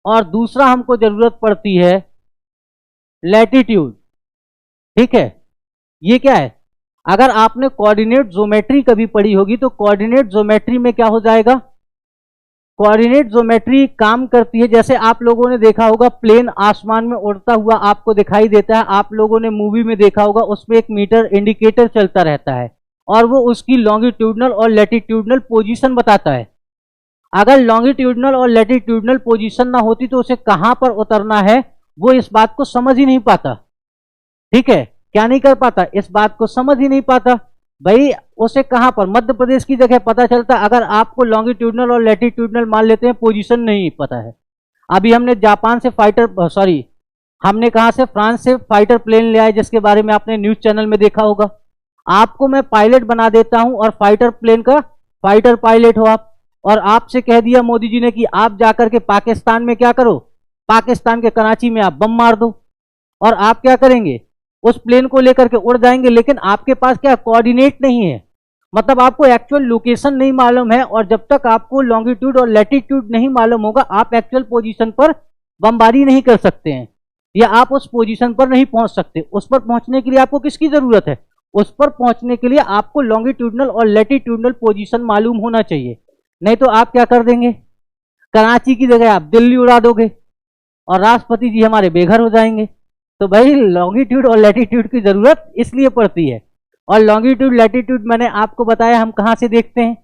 Speaker 1: और दूसरा हमको जरूरत पड़ती है लैटिट्यूड। ठीक है, ये क्या है? अगर आपने कोऑर्डिनेट ज्योमेट्री कभी पढ़ी होगी तो कोऑर्डिनेट ज्योमेट्री में क्या हो जाएगा? कोऑर्डिनेट ज्योमेट्री काम करती है, जैसे आप लोगों ने देखा होगा प्लेन आसमान में उड़ता हुआ आपको दिखाई देता है, आप लोगों ने मूवी में देखा होगा, उसमें एक मीटर इंडिकेटर चलता रहता है और वो उसकी लॉन्गिट्यूडनल और लैटिट्यूडनल पोजीशन बताता है। अगर लॉन्गिट्यूडनल और लैटिट्यूडनल पोजीशन ना होती तो उसे कहां पर उतरना है वो इस बात को समझ ही नहीं पाता। ठीक है, क्या नहीं कर पाता? इस बात को समझ ही नहीं पाता। भाई उसे कहां पर? मध्य प्रदेश की जगह पता चलता अगर आपको लॉन्गिट्यूडनल और लैटिट्यूडनल मान लेते हैं, पोजीशन नहीं पता है। अभी हमने जापान से फाइटर, सॉरी, हमने कहां से? फ्रांस से फाइटर प्लेन ले आए, जिसके बारे में आपने न्यूज चैनल में देखा होगा। आपको मैं पायलट बना देता हूं और फाइटर प्लेन का फाइटर पायलट हो आप, और आपसे कह दिया मोदी जी ने कि आप जाकर के पाकिस्तान में क्या करो? पाकिस्तान के कराची में आप बम मार दो, और आप क्या करेंगे? उस प्लेन को लेकर के उड़ जाएंगे, लेकिन आपके पास क्या? कोऑर्डिनेट नहीं है, मतलब आपको एक्चुअल लोकेशन नहीं मालूम है, और जब तक आपको लॉन्गिट्यूड और लैटिट्यूड नहीं मालूम होगा आप एक्चुअल पोजीशन पर बमबारी नहीं कर सकते हैं, या आप उस पोजीशन पर नहीं पहुंच सकते। उस पर पहुंचने के लिए आपको किसकी जरूरत है? उस पर पहुंचने के लिए आपको लॉन्गिट्यूडनल और लैटिट्यूडनल पोजीशन मालूम होना चाहिए, नहीं तो आप क्या कर देंगे? कराची की जगह आप दिल्ली उड़ा दोगे और राष्ट्रपति जी हमारे बेघर हो जाएंगे। तो भाई लॉन्गिट्यूड और लैटिट्यूड की जरूरत इसलिए पड़ती है। और लॉन्गिट्यूड लैटिट्यूड मैंने आपको बताया हम कहां से देखते हैं,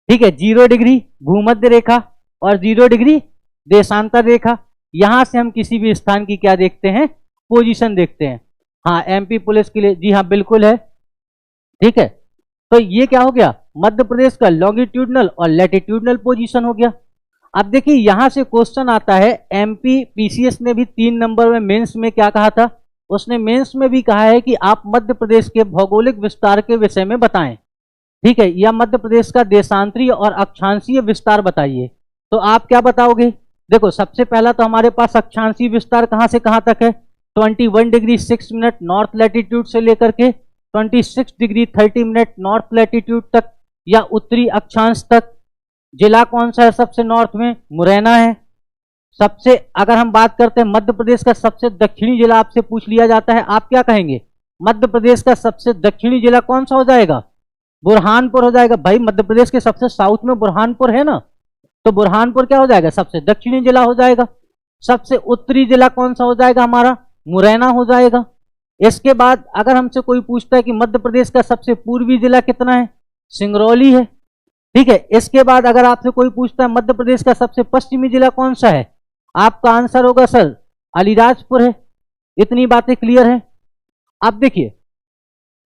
Speaker 1: ठीक है, 0 डिग्री भूमध्य रेखा और 0 डिग्री देशांतर रेखा, यहां से हम किसी भी स्थान की क्या देखते हैं, पोजीशन देखते हैं। हाँ, एमपी पुलिस के लिए, जी हाँ बिल्कुल है, ठीक है। तो ये क्या हो गया, मध्य प्रदेश का लॉन्गिट्यूडनल और लैटिट्यूडनल पोजीशन हो गया। अब देखिए यहां से क्वेश्चन आता है, एमपी पीसीएस ने भी 3 नंबर में मेंस में क्या कहा था, उसने मेंस में भी कहा है कि आप मध्य प्रदेश के भौगोलिक विस्तार के विषय में बताएं, ठीक है, या मध्य प्रदेश का देशांतरीय और अक्षांशीय विस्तार बताइए। तो आप क्या बताओगे, देखो सबसे पहला तो हमारे पास अक्षांशीय विस्तार कहां से कहां तक है, 21 डिग्री 6 मिनट नॉर्थ लैटिट्यूड से लेकर के 26 डिग्री 30 मिनट नॉर्थ लैटिट्यूड तक या उत्तरी अक्षांश तक। जिला कौन सा है सबसे नॉर्थ में, मुरैना है। सबसे, अगर हम बात करते हैं मध्य प्रदेश का सबसे दक्षिणी जिला आपसे पूछ लिया जाता है, आप क्या कहेंगे, मध्य प्रदेश का सबसे दक्षिणी जिला कौन सा हो जाएगा, बुरहानपुर हो जाएगा। भाई मध्य प्रदेश के सबसे साउथ में बुरहानपुर है ना, तो बुरहानपुर क्या हो जाएगा, सबसे दक्षिणी जिला हो जाएगा। सबसे उत्तरी जिला कौन सा हो जाएगा हमारा, मुरैना हो जाएगा। इसके बाद अगर हमसे कोई पूछता है कि मध्य प्रदेश का सबसे पूर्वी जिला कितना है, सिंगरौली है, ठीक है। इसके बाद अगर आपसे कोई पूछता है मध्य प्रदेश का सबसे पश्चिमी जिला कौन सा है, आपका आंसर होगा सर अलीराजपुर है। इतनी बातें क्लियर है। अब देखिए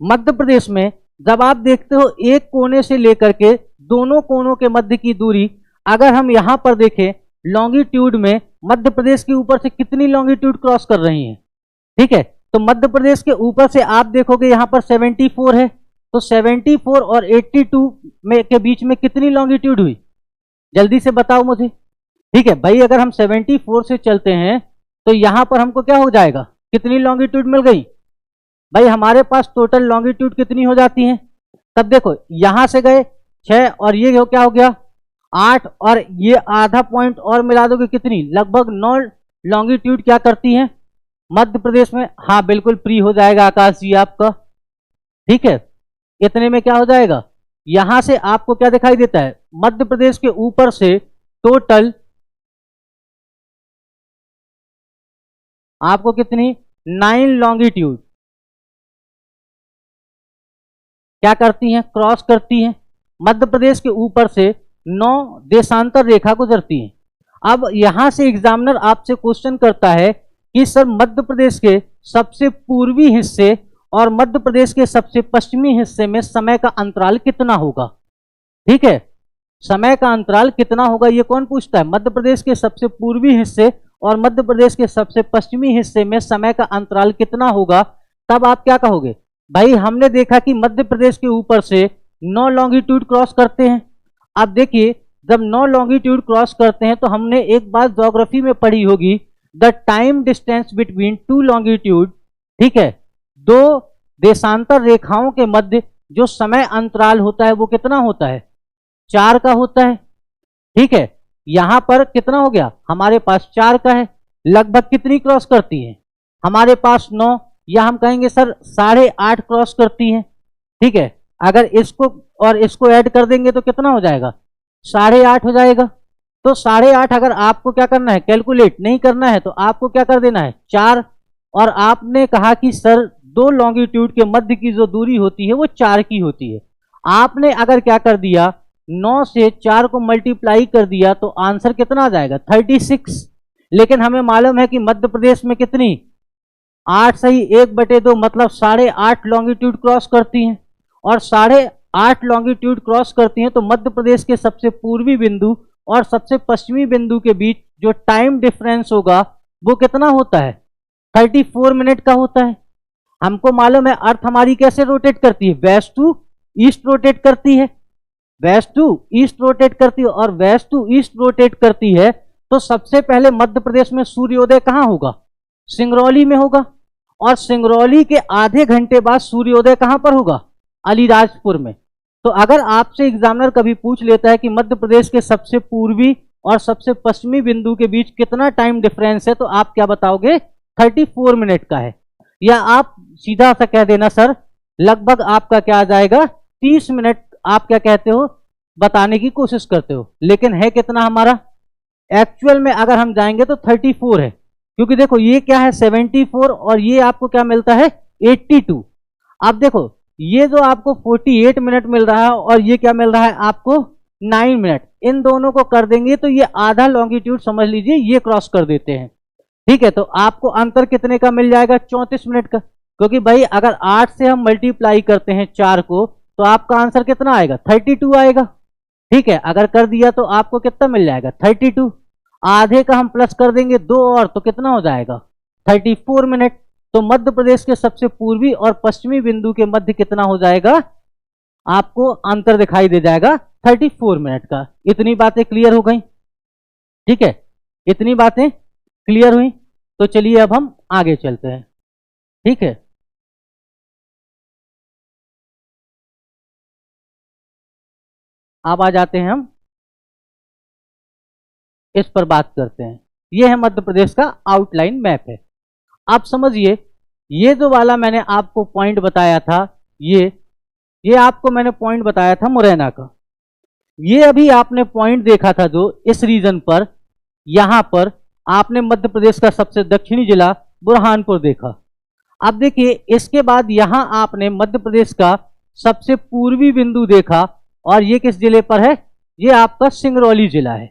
Speaker 1: मध्य प्रदेश में जब आप देखते हो एक कोने से लेकर के दोनों कोनों के मध्य की दूरी, अगर हम यहां पर देखें लॉन्गिट्यूड में मध्य प्रदेश के ऊपर से कितनी लॉन्गिट्यूड क्रॉस कर रही है, ठीक है। तो मध्य प्रदेश के ऊपर से आप देखोगे यहां पर 74 है, तो 74 और 82 में के बीच में कितनी लॉन्गिट्यूड हुई, जल्दी से बताओ मुझे, ठीक है। भाई अगर हम 74 से चलते हैं तो यहां पर हमको क्या हो जाएगा, कितनी लॉन्गिट्यूड मिल गई, भाई हमारे पास टोटल लॉन्गिट्यूड कितनी हो जाती है। तब देखो यहां से गए 6 और ये क्या हो गया 8 और ये आधा पॉइंट और मिला दोगे कितनी, लगभग 9 लॉन्गिट्यूड क्या करती है मध्य प्रदेश में। हाँ बिल्कुल फ्री हो जाएगा आकाश जी आपका, ठीक है। इतने में क्या हो जाएगा, यहां से आपको क्या दिखाई देता है, मध्य प्रदेश के ऊपर से टोटल आपको कितनी 9 लॉन्गिट्यूड क्या करती हैं, क्रॉस करती हैं। मध्य प्रदेश के ऊपर से 9 देशांतर रेखा गुजरती है। अब यहां से एग्जामिनर आपसे क्वेश्चन करता है कि सर मध्य प्रदेश के सबसे पूर्वी हिस्से और मध्य प्रदेश के सबसे पश्चिमी हिस्से में समय का अंतराल कितना होगा, ठीक है। समय का अंतराल कितना होगा ये कौन पूछता है, मध्य प्रदेश के सबसे पूर्वी हिस्से और मध्य प्रदेश के सबसे पश्चिमी हिस्से में समय का अंतराल कितना होगा। तब आप क्या कहोगे, भाई हमने देखा कि मध्य प्रदेश के ऊपर से 9 लॉन्गिट्यूड क्रॉस करते हैं। अब देखिए जब 9 लॉन्गिट्यूड क्रॉस करते हैं तो हमने एक बात ज्योग्राफी में पढ़ी होगी, the time distance between 2 longitude, ठीक है, 2 देशांतर रेखाओं के मध्य जो समय अंतराल होता है वो कितना होता है, 4 का होता है, ठीक है। यहां पर कितना हो गया, हमारे पास 4 का है, लगभग कितनी क्रॉस करती है हमारे पास 9, या हम कहेंगे सर 8.5 क्रॉस करती है, ठीक है। अगर इसको और इसको ऐड कर देंगे तो कितना हो जाएगा, 8.5 हो जाएगा। तो 8.5 अगर आपको क्या करना है, कैलकुलेट नहीं करना है, तो आपको क्या कर देना है 4, और आपने कहा कि सर 2 लॉन्गिट्यूड के मध्य की जो दूरी होती है वो 4 की होती है। आपने अगर क्या कर दिया 9 से 4 को मल्टीप्लाई कर दिया तो आंसर कितना आ जाएगा 36। लेकिन हमें मालूम है कि मध्य प्रदेश में कितनी 8 सही 1/2 मतलब 8.5 लॉन्गिट्यूड क्रॉस करती हैं, और 8.5 लॉन्गिट्यूड क्रॉस करती हैं। तो मध्य प्रदेश के सबसे पूर्वी बिंदु और सबसे पश्चिमी बिंदु के बीच जो टाइम डिफरेंस होगा वो कितना होता है 34 मिनट का होता है। हमको मालूम है अर्थ हमारी कैसे रोटेट करती है, वेस्ट टू ईस्ट रोटेट करती है, वेस्ट टू ईस्ट रोटेट करती है, और वेस्ट टू ईस्ट रोटेट करती है। तो सबसे पहले मध्य प्रदेश में सूर्योदय कहां होगा, सिंगरौली में होगा, और सिंगरौली के आधे घंटे बाद सूर्योदय कहां पर होगा, अलीराजपुर में। तो अगर आपसे एग्जामिनर कभी पूछ लेता है कि मध्य प्रदेश के सबसे पूर्वी और सबसे पश्चिमी बिंदु के बीच कितना टाइम डिफरेंस है, तो आप क्या बताओगे 34 मिनट का है, या आप सीधा सा कह देना सर लगभग आपका क्या आ जाएगा 30 मिनट, आप क्या कहते हो बताने की कोशिश करते हो, लेकिन है कितना हमारा एक्चुअल में अगर हम जाएंगे तो 34 है, क्योंकि देखो ये क्या है 74 और ये आपको क्या मिलता है 82। अब देखो ये जो आपको 48 मिनट मिल रहा है और ये क्या मिल रहा है आपको 9 मिनट, इन दोनों को कर देंगे तो ये आधा लॉन्गिट्यूड समझ लीजिए ये क्रॉस कर देते हैं। ठीक है, तो आपको अंतर कितने का मिल जाएगा 34 मिनट का, क्योंकि भाई अगर 8 से हम मल्टीप्लाई करते हैं 4 को तो आपका आंसर कितना आएगा 32 आएगा। ठीक है, अगर कर दिया तो आपको कितना मिल जाएगा 32, आधे का हम प्लस कर देंगे 2 और तो कितना हो जाएगा 34 मिनट। तो मध्य प्रदेश के सबसे पूर्वी और पश्चिमी बिंदु के मध्य कितना हो जाएगा, आपको अंतर दिखाई दे जाएगा 34 मिनट का। इतनी बातें क्लियर हो गई। ठीक है, इतनी बातें क्लियर हुई, तो चलिए अब हम आगे चलते हैं। ठीक है, अब आ जाते हैं हम इस पर बात करते हैं। यह है मध्य प्रदेश का आउटलाइन मैप है। आप समझिए ये जो वाला मैंने आपको पॉइंट बताया था, ये आपको मैंने पॉइंट बताया था मुरैना का। ये अभी आपने पॉइंट देखा था जो इस रीजन पर, यहां पर आपने मध्य प्रदेश का सबसे दक्षिणी जिला बुरहानपुर देखा। अब देखिए इसके बाद यहां आपने मध्य प्रदेश का सबसे पूर्वी बिंदु देखा और ये किस जिले पर है, ये आपका सिंगरौली जिला है।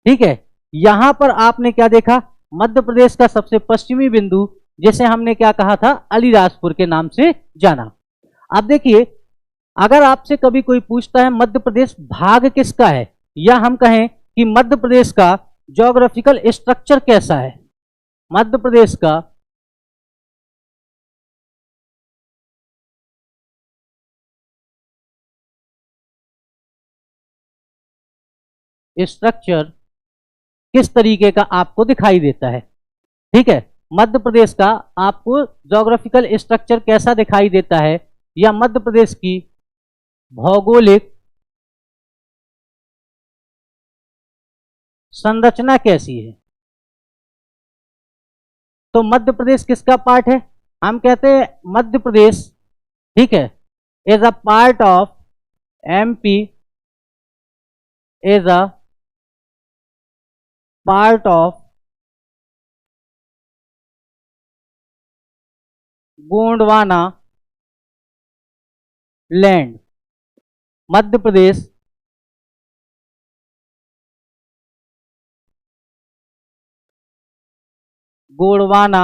Speaker 1: ठीक है, यहां पर आपने क्या देखा, मध्य प्रदेश का सबसे पश्चिमी बिंदु जिसे हमने क्या कहा था अलीराजपुर के नाम से जाना। अब देखिए अगर आपसे कभी कोई पूछता है मध्य प्रदेश भाग किसका है, या हम कहें कि मध्य प्रदेश का ज्योग्राफिकल स्ट्रक्चर कैसा है, मध्य प्रदेश का स्ट्रक्चर किस तरीके का आपको दिखाई देता है। ठीक है, मध्य प्रदेश का आपको ज्योग्राफिकल स्ट्रक्चर कैसा दिखाई देता है, या मध्य प्रदेश की भौगोलिक संरचना कैसी है। तो मध्य प्रदेश किसका पार्ट है, हम कहते हैं मध्य प्रदेश, ठीक है, is a part of MP, is a part of Gondwana land. Madhya Pradesh Gondwana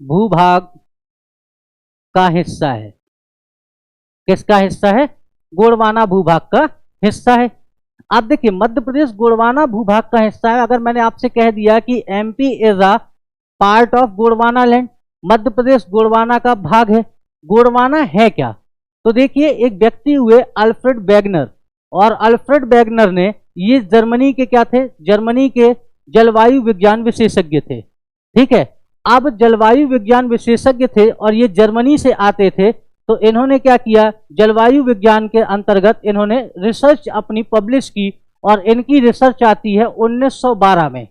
Speaker 1: भूभाग का हिस्सा है। किसका हिस्सा है, गोंडवाना भूभाग का हिस्सा है। आप देखिए मध्य प्रदेश गोंडवाना भूभाग का हिस्सा है। अगर मैंने आपसे कह दिया कि MP is a part of Gondwana land, Madhya Pradesh Gondwana का भाग है, गोंडवाना है क्या, तो देखिए एक व्यक्ति हुए अल्फ्रेड वेगनर, और अल्फ्रेड वेगनर ने, ये जर्मनी के क्या थे, जर्मनी के जलवायु विज्ञान विशेषज्ञ थे। ठीक है, अब जलवायु विज्ञान विशेषज्ञ थे और ये जर्मनी से आते थे, तो इन्होंने क्या किया, जलवायु विज्ञान के अंतर्गत इन्होंने रिसर्च अपनी पब्लिश की, और इनकी रिसर्च आती है 1912 में।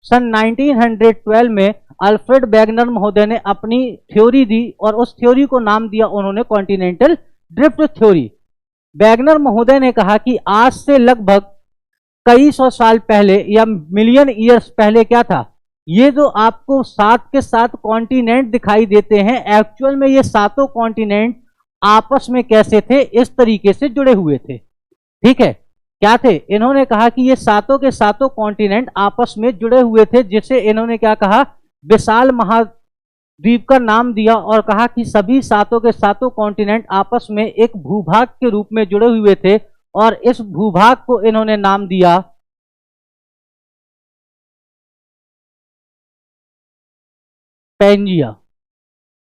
Speaker 1: सन 1912 में अल्फ्रेड वेगनर महोदय ने अपनी थ्योरी दी और उस थ्योरी को नाम दिया उन्होंने कॉन्टिनेंटल ड्रिफ्ट थ्योरी। वेगनर महोदय ने कहा कि आज से लगभग कई सौ साल पहले या मिलियन ईयर्स पहले क्या था, ये जो आपको 7 के 7 कॉन्टिनेंट दिखाई देते हैं, एक्चुअल में ये सातों कॉन्टिनेंट आपस में कैसे थे, इस तरीके से जुड़े हुए थे। ठीक है, क्या थे, इन्होंने कहा कि ये सातों के सातों कॉन्टिनेंट आपस में जुड़े हुए थे, जिसे इन्होंने क्या कहा, विशाल महाद्वीप का नाम दिया, और कहा कि सभी सातों के सातों कॉन्टिनेंट आपस में एक भूभाग के रूप में जुड़े हुए थे, और इस भूभाग को इन्होंने नाम दिया पैंजिया।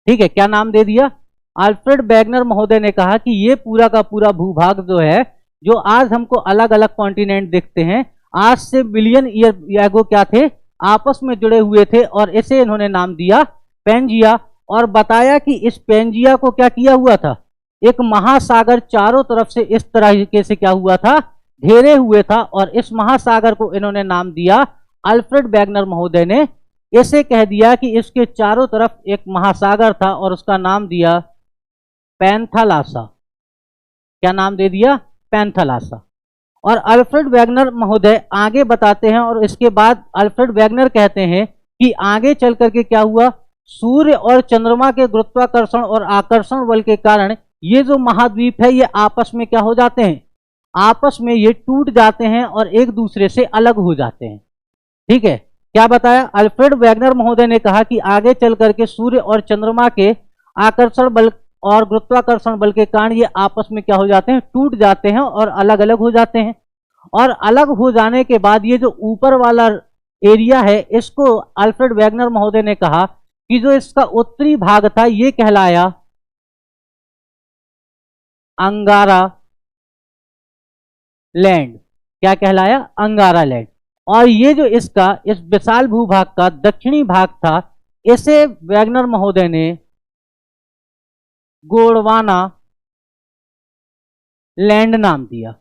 Speaker 1: ठीक है, क्या नाम दे दिया, अल्फ्रेड वेगनर महोदय ने कहा कि ये पूरा का पूरा भूभाग जो है, जो आज हमको अलग अलग कॉन्टिनेंट दिखते हैं, आज से बिलियन ईयर एगो क्या थे, आपस में जुड़े हुए थे, और इसे इन्होंने नाम दिया पैंजिया। और बताया कि इस पैंजिया को क्या किया हुआ था, एक महासागर चारों तरफ से इस तरीके से क्या हुआ था, घेरे हुए था, और इस महासागर को इन्होंने नाम दिया, अल्फ्रेड वेगनर महोदय ने इसे कह दिया कि इसके चारों तरफ एक महासागर था और उसका नाम दिया पैंथालासा। क्या नाम दे दिया, पैंथालासा। और अल्फ्रेड वेगनर महोदय आगे बताते हैं और इसके बाद अल्फ्रेड वेगनर कहते हैं कि आगे चल करके क्या हुआ, सूर्य और चंद्रमा के गुरुत्वाकर्षण और आकर्षण बल के कारण ये जो महाद्वीप है ये आपस में क्या हो जाते हैं, आपस में ये टूट जाते हैं और एक दूसरे से अलग हो जाते हैं। ठीक है, क्या बताया, अल्फ्रेड वेगनर महोदय ने कहा कि आगे चल करके सूर्य और चंद्रमा के आकर्षण बल और गुरुत्वाकर्षण बल के कारण ये आपस में क्या हो जाते हैं, टूट जाते हैं और अलग अलग हो जाते हैं। और अलग हो जाने के बाद ये जो ऊपर वाला एरिया है इसको अल्फ्रेड वेगनर महोदय ने कहा कि जो इसका उत्तरी भाग था ये कहलाया अंगारा लैंड। क्या कहलाया, अंगारा लैंड। और ये जो इसका इस विशाल भूभाग का दक्षिणी भाग था इसे वेगनर महोदय ने गोंडवाना लैंड नाम दिया।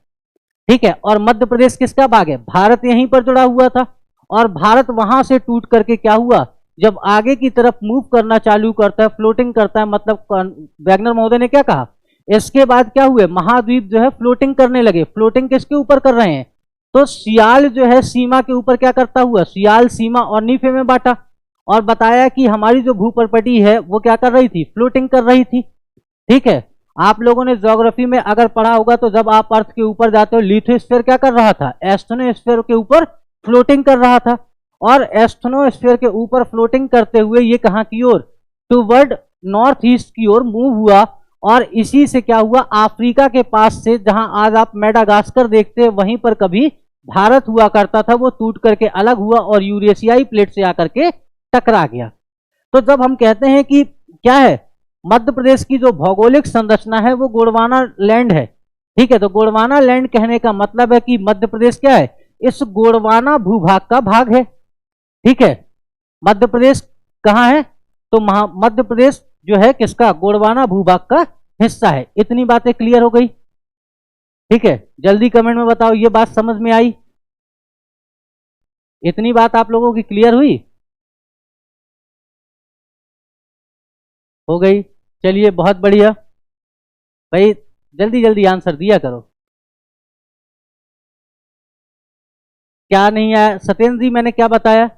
Speaker 1: ठीक है, और मध्य प्रदेश किसका भाग है, भारत यहीं पर जुड़ा हुआ था। और भारत वहां से टूट करके क्या हुआ, जब आगे की तरफ मूव करना चालू करता है, फ्लोटिंग करता है, मतलब वेगनर महोदय ने क्या कहा, इसके बाद क्या हुए, महाद्वीप जो है फ्लोटिंग करने लगे। फ्लोटिंग किसके ऊपर कर रहे हैं, तो सियाल जो है सीमा के ऊपर क्या करता हुआ, सियाल सीमा और नीफे में बांटा। और बताया कि हमारी जो भूपटपटी है वो क्या कर रही थी, फ्लोटिंग कर रही थी। ठीक है, आप लोगों ने ज्योग्राफी में अगर पढ़ा होगा तो जब आप अर्थ के ऊपर जाते हो, लिथोस्फीयर क्या कर रहा था, एस्ट्रोनोस्फीयर के ऊपर फ्लोटिंग कर रहा था। और एस्ट्रोनोस्फीयर के ऊपर फ्लोटिंग करते हुए ये कहां की ओर, टूवर्ड नॉर्थ ईस्ट की ओर मूव हुआ। और इसी से क्या हुआ, अफ्रीका के पास से जहां आज आप मेडागास्कर देखते हैं वहीं पर कभी भारत हुआ करता था, वो टूट करके अलग हुआ और यूरेशियाई प्लेट से आकर के टकरा गया। तो जब हम कहते हैं कि क्या है, मध्य प्रदेश की जो भौगोलिक संरचना है वो गोंडवाना लैंड है। ठीक है, तो गोंडवाना लैंड कहने का मतलब है कि मध्य प्रदेश क्या है, इस गोंडवाना भूभाग का भाग है। ठीक है, मध्य प्रदेश कहाँ है, तो मध्य प्रदेश जो है किसका, गोंडवाना भूभाग का हिस्सा है। इतनी बातें क्लियर हो गई। ठीक है, जल्दी कमेंट में बताओ ये बात समझ में आई, इतनी बात आप लोगों की क्लियर हुई, हो गई। चलिए बहुत बढ़िया भाई, जल्दी जल्दी आंसर दिया करो। क्या नहीं आया सत्येंद्र जी, मैंने क्या बताया,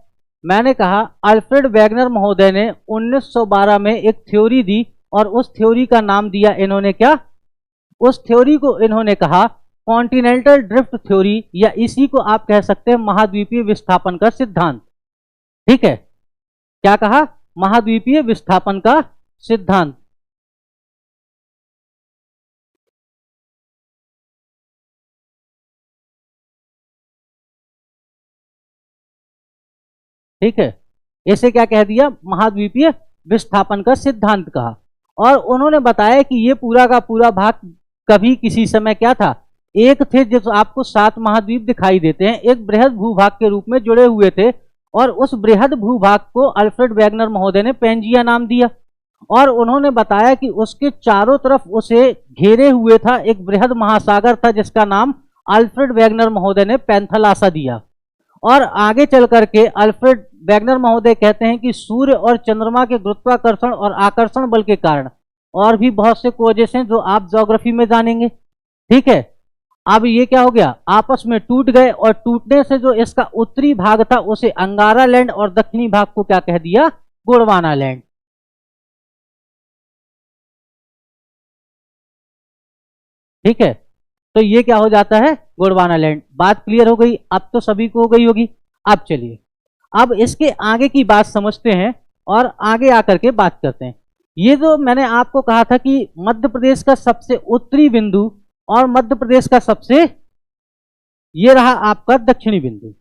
Speaker 1: मैंने कहा अल्फ्रेड वेगनर महोदय ने 1912 में एक थ्योरी दी और उस थ्योरी का नाम दिया इन्होंने क्या, उस थ्योरी को इन्होंने कहा कॉन्टिनेंटल ड्रिफ्ट थ्योरी, या इसी को आप कह सकते हैं महाद्वीपीय विस्थापन का सिद्धांत। ठीक है, क्या कहा, महाद्वीपीय विस्थापन का सिद्धांत। ठीक है, इसे क्या कह दिया, महाद्वीपीय विस्थापन का सिद्धांत कहा। और उन्होंने बताया कि ये पूरा का पूरा भाग कभी किसी समय क्या था, एक थे, जो आपको 7 महाद्वीप दिखाई देते हैं, एक बृहद भूभाग के रूप में जुड़े हुए थे। और उस बृहद भूभाग को अल्फ्रेड वेगनर महोदय ने पैंजिया नाम दिया। और उन्होंने बताया कि उसके चारों तरफ उसे घेरे हुए था एक बृहद महासागर था जिसका नाम अल्फ्रेड वेगनर महोदय ने पैंथालासा दिया। और आगे चल करके अल्फ्रेड वेगनर महोदय कहते हैं कि सूर्य और चंद्रमा के गुरुत्वाकर्षण और आकर्षण बल के कारण और भी बहुत से कोजेस हैं जो आप ज्योग्राफी में जानेंगे। ठीक है, अब ये क्या हो गया, आपस में टूट गए और टूटने से जो इसका उत्तरी भाग था उसे अंगारा लैंड और दक्षिणी भाग को क्या कह दिया, गोंडवाना लैंड। ठीक है, तो ये क्या हो जाता है, गोंडवाना लैंड। बात क्लियर हो गई, अब तो सभी को हो गई होगी। अब चलिए, अब इसके आगे की बात समझते हैं और आगे आकर के बात करते हैं। ये जो मैंने आपको कहा था कि मध्य प्रदेश का सबसे उत्तरी बिंदु और मध्य प्रदेश का सबसे, ये रहा आपका दक्षिणी बिंदु।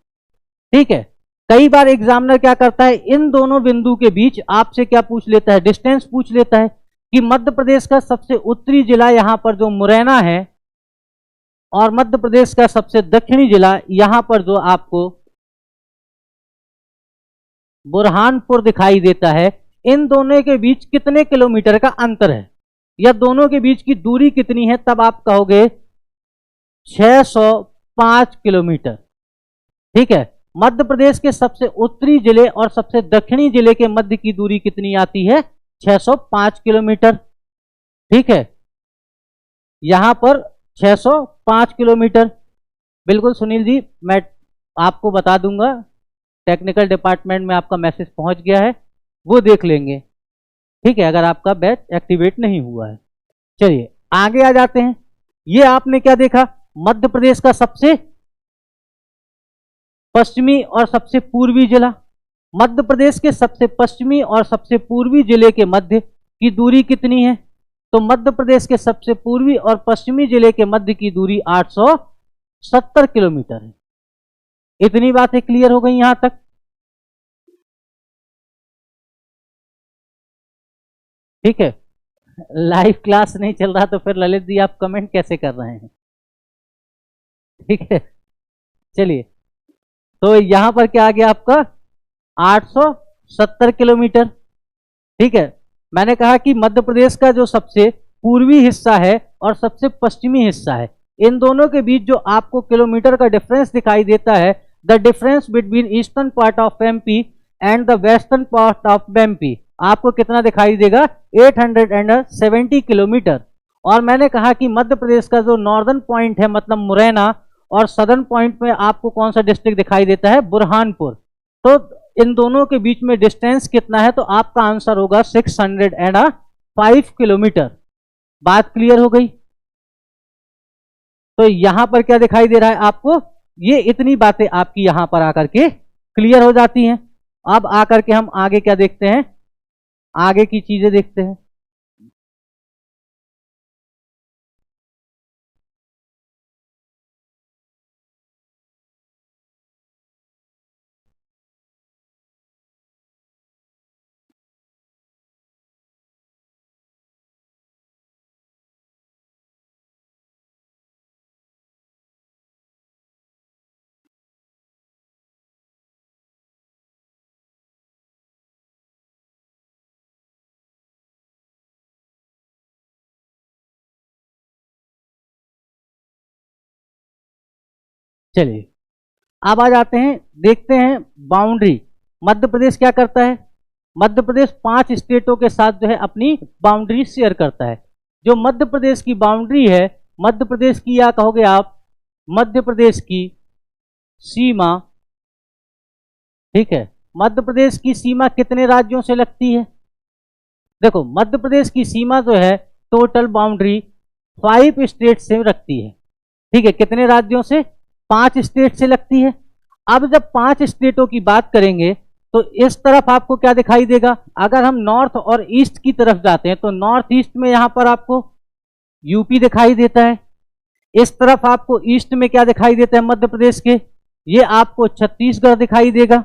Speaker 1: ठीक है, कई बार एग्जामिनर क्या करता है, इन दोनों बिंदु के बीच आपसे क्या पूछ लेता है, डिस्टेंस पूछ लेता है कि मध्य प्रदेश का सबसे उत्तरी जिला यहां पर जो मुरैना है और मध्य प्रदेश का सबसे दक्षिणी जिला यहां पर जो आपको बुरहानपुर दिखाई देता है, इन दोनों के बीच कितने किलोमीटर का अंतर है या दोनों के बीच की दूरी कितनी है, तब आप कहोगे 605 किलोमीटर। ठीक है, मध्य प्रदेश के सबसे उत्तरी जिले और सबसे दक्षिणी जिले के मध्य की दूरी कितनी आती है, 605 किलोमीटर। ठीक है, यहां पर 605 किलोमीटर। बिल्कुल सुनील जी, मैं आपको बता दूंगा, टेक्निकल डिपार्टमेंट में आपका मैसेज पहुंच गया है, वो देख लेंगे, ठीक है, अगर आपका बैच एक्टिवेट नहीं हुआ है। चलिए आगे आ जाते हैं। ये आपने क्या देखा, मध्य प्रदेश का सबसे पश्चिमी और सबसे पूर्वी जिला। मध्य प्रदेश के सबसे पश्चिमी और सबसे पूर्वी जिले के मध्य की दूरी कितनी है? तो मध्य प्रदेश के सबसे पूर्वी और पश्चिमी जिले के मध्य की दूरी 870 किलोमीटर है। इतनी बातें क्लियर हो गई यहां तक? ठीक है, लाइव क्लास नहीं चल रहा तो फिर ललित जी आप कमेंट कैसे कर रहे हैं? ठीक है, चलिए, तो यहां पर क्या आ गया आपका 870 किलोमीटर। ठीक है, मैंने कहा कि मध्य प्रदेश का जो सबसे पूर्वी हिस्सा है और सबसे पश्चिमी हिस्सा है, इन दोनों के बीच जो आपको किलोमीटर का डिफरेंस दिखाई देता है, the difference between eastern part of MP and the western part of MP, आपको कितना दिखाई देगा? 870 किलोमीटर। और मैंने कहा कि मध्य प्रदेश का जो नॉर्दर्न पॉइंट है, मतलब मुरैना, और सदर्न पॉइंट में आपको कौन सा डिस्ट्रिक्ट दिखाई देता है? बुरहानपुर। तो इन दोनों के बीच में डिस्टेंस कितना है? तो आपका आंसर होगा 605 किलोमीटर। बात क्लियर हो गई? तो यहां पर क्या दिखाई दे रहा है आपको? ये इतनी बातें आपकी यहां पर आकर के क्लियर हो जाती हैं। अब आकर के हम आगे क्या देखते हैं, आगे की चीजें देखते हैं। चलिए अब आ जाते हैं, देखते हैं बाउंड्री। मध्य प्रदेश क्या करता है? मध्य प्रदेश 5 स्टेटों के साथ जो है अपनी बाउंड्री शेयर करता है। जो मध्य प्रदेश की बाउंड्री है, मध्य प्रदेश की, या कहोगे आप मध्य प्रदेश की सीमा, ठीक है, मध्य प्रदेश की सीमा कितने राज्यों से लगती है? देखो, मध्य प्रदेश की सीमा जो है टोटल बाउंड्री 5 स्टेट से रखती है। ठीक है, कितने राज्यों से? 5 स्टेट से लगती है। अब जब 5 स्टेटों की बात करेंगे तो इस तरफ आपको क्या दिखाई देगा? अगर हम नॉर्थ और ईस्ट की तरफ जाते हैं तो नॉर्थ ईस्ट में यहां पर आपको यूपी दिखाई देता है। इस तरफ आपको ईस्ट में क्या दिखाई देता है मध्य प्रदेश के? ये आपको छत्तीसगढ़ दिखाई देगा।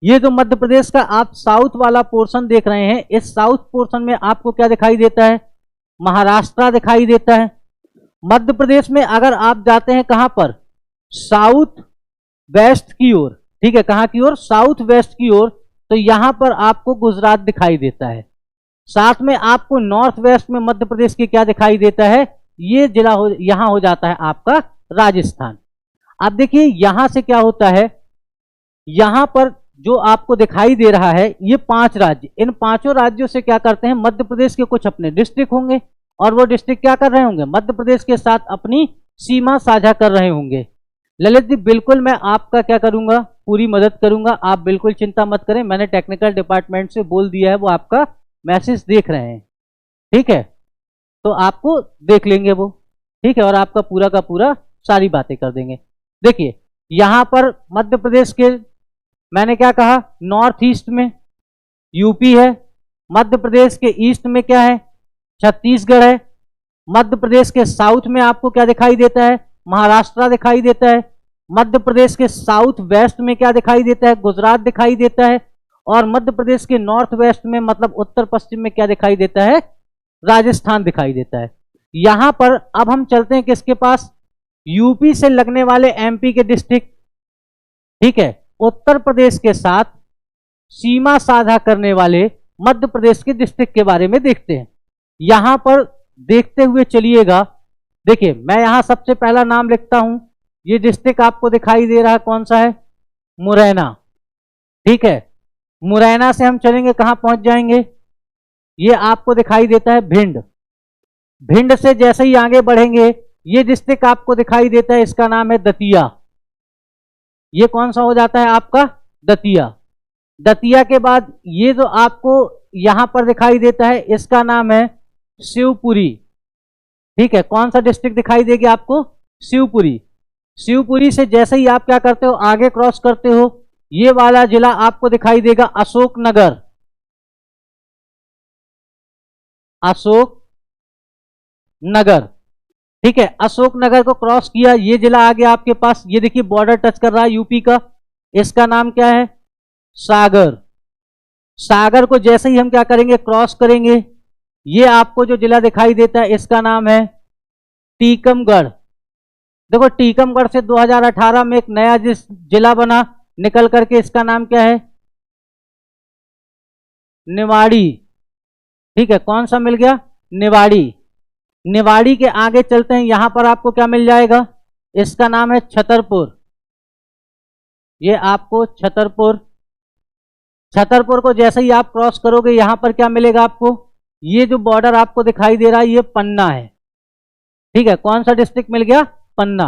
Speaker 1: ये जो मध्य प्रदेश का आप साउथ वाला पोर्शन देख रहे हैं, इस साउथ पोर्शन में आपको क्या दिखाई देता है? महाराष्ट्र दिखाई देता है। मध्य प्रदेश में अगर आप जाते हैं कहां पर? साउथ वेस्ट की ओर। ठीक है, कहां की ओर? साउथ वेस्ट की ओर। तो यहां पर आपको गुजरात दिखाई देता है। साथ में आपको नॉर्थ वेस्ट में मध्य प्रदेश के क्या दिखाई देता है? ये जिला यहां हो जाता है आपका राजस्थान। अब देखिए यहां से क्या होता है, यहां पर जो आपको दिखाई दे रहा है ये 5 राज्य, इन 5 राज्यों से क्या करते हैं? मध्य प्रदेश के कुछ अपने डिस्ट्रिक्ट होंगे और वो डिस्ट्रिक्ट क्या कर रहे होंगे? मध्य प्रदेश के साथ अपनी सीमा साझा कर रहे होंगे। ललित जी बिल्कुल मैं आपका क्या करूंगा? पूरी मदद करूंगा, आप बिल्कुल चिंता मत करें। मैंने टेक्निकल डिपार्टमेंट से बोल दिया है, वो आपका मैसेज देख रहे हैं। ठीक है, तो आपको देख लेंगे वो, ठीक है, और आपका पूरा का पूरा सारी बातें कर देंगे। देखिए यहां पर मध्य प्रदेश के, मैंने क्या कहा, नॉर्थ ईस्ट में यूपी है, मध्य प्रदेश के ईस्ट में क्या है? छत्तीसगढ़ है, मध्य प्रदेश के साउथ में आपको क्या दिखाई देता है? महाराष्ट्र दिखाई देता है, मध्य प्रदेश के साउथ वेस्ट में क्या दिखाई देता है? गुजरात दिखाई देता है, और मध्य प्रदेश के नॉर्थ वेस्ट में मतलब उत्तर पश्चिम में क्या दिखाई देता है? राजस्थान दिखाई देता है। यहां पर अब हम चलते हैं किसके पास? यूपी से लगने वाले एमपी के डिस्ट्रिक्ट, ठीक है, उत्तर प्रदेश के साथ सीमा साझा करने वाले मध्य प्रदेश के डिस्ट्रिक्ट के बारे में देखते हैं। यहां पर देखते हुए चलिएगा। देखिए मैं यहां सबसे पहला नाम लिखता हूं, ये डिस्ट्रिक्ट आपको दिखाई दे रहा है कौन सा है? मुरैना। ठीक है, मुरैना से हम चलेंगे कहां पहुंच जाएंगे? ये आपको दिखाई देता है भिंड। भिंड से जैसे ही आगे बढ़ेंगे ये डिस्ट्रिक्ट आपको दिखाई देता है, इसका नाम है दतिया। ये कौन सा हो जाता है आपका? दतिया। दतिया के बाद ये जो आपको यहां पर दिखाई देता है, इसका नाम है शिवपुरी। ठीक है, कौन सा डिस्ट्रिक्ट दिखाई देगी आपको? शिवपुरी। शिवपुरी से जैसे ही आप क्या करते हो, आगे क्रॉस करते हो, ये वाला जिला आपको दिखाई देगा अशोकनगर। अशोकनगर, ठीक है। अशोकनगर को क्रॉस किया, ये जिला आ गया आपके पास। ये देखिए बॉर्डर टच कर रहा है यूपी का, इसका नाम क्या है? सागर। सागर को जैसे ही हम क्या करेंगे, क्रॉस करेंगे, ये आपको जो जिला दिखाई देता है, इसका नाम है टीकमगढ़। देखो टीकमगढ़ से 2018 में एक नया जिला बना निकल करके, इसका नाम क्या है? निवाड़ी। ठीक है, कौन सा मिल गया? निवाड़ी। निवाड़ी के आगे चलते हैं, यहां पर आपको क्या मिल जाएगा? इसका नाम है छतरपुर। ये आपको छतरपुर। छतरपुर को जैसे ही आप क्रॉस करोगे, यहां पर क्या मिलेगा आपको? ये जो बॉर्डर आपको दिखाई दे रहा है, ये पन्ना है। ठीक है, कौन सा डिस्ट्रिक्ट मिल गया? पन्ना।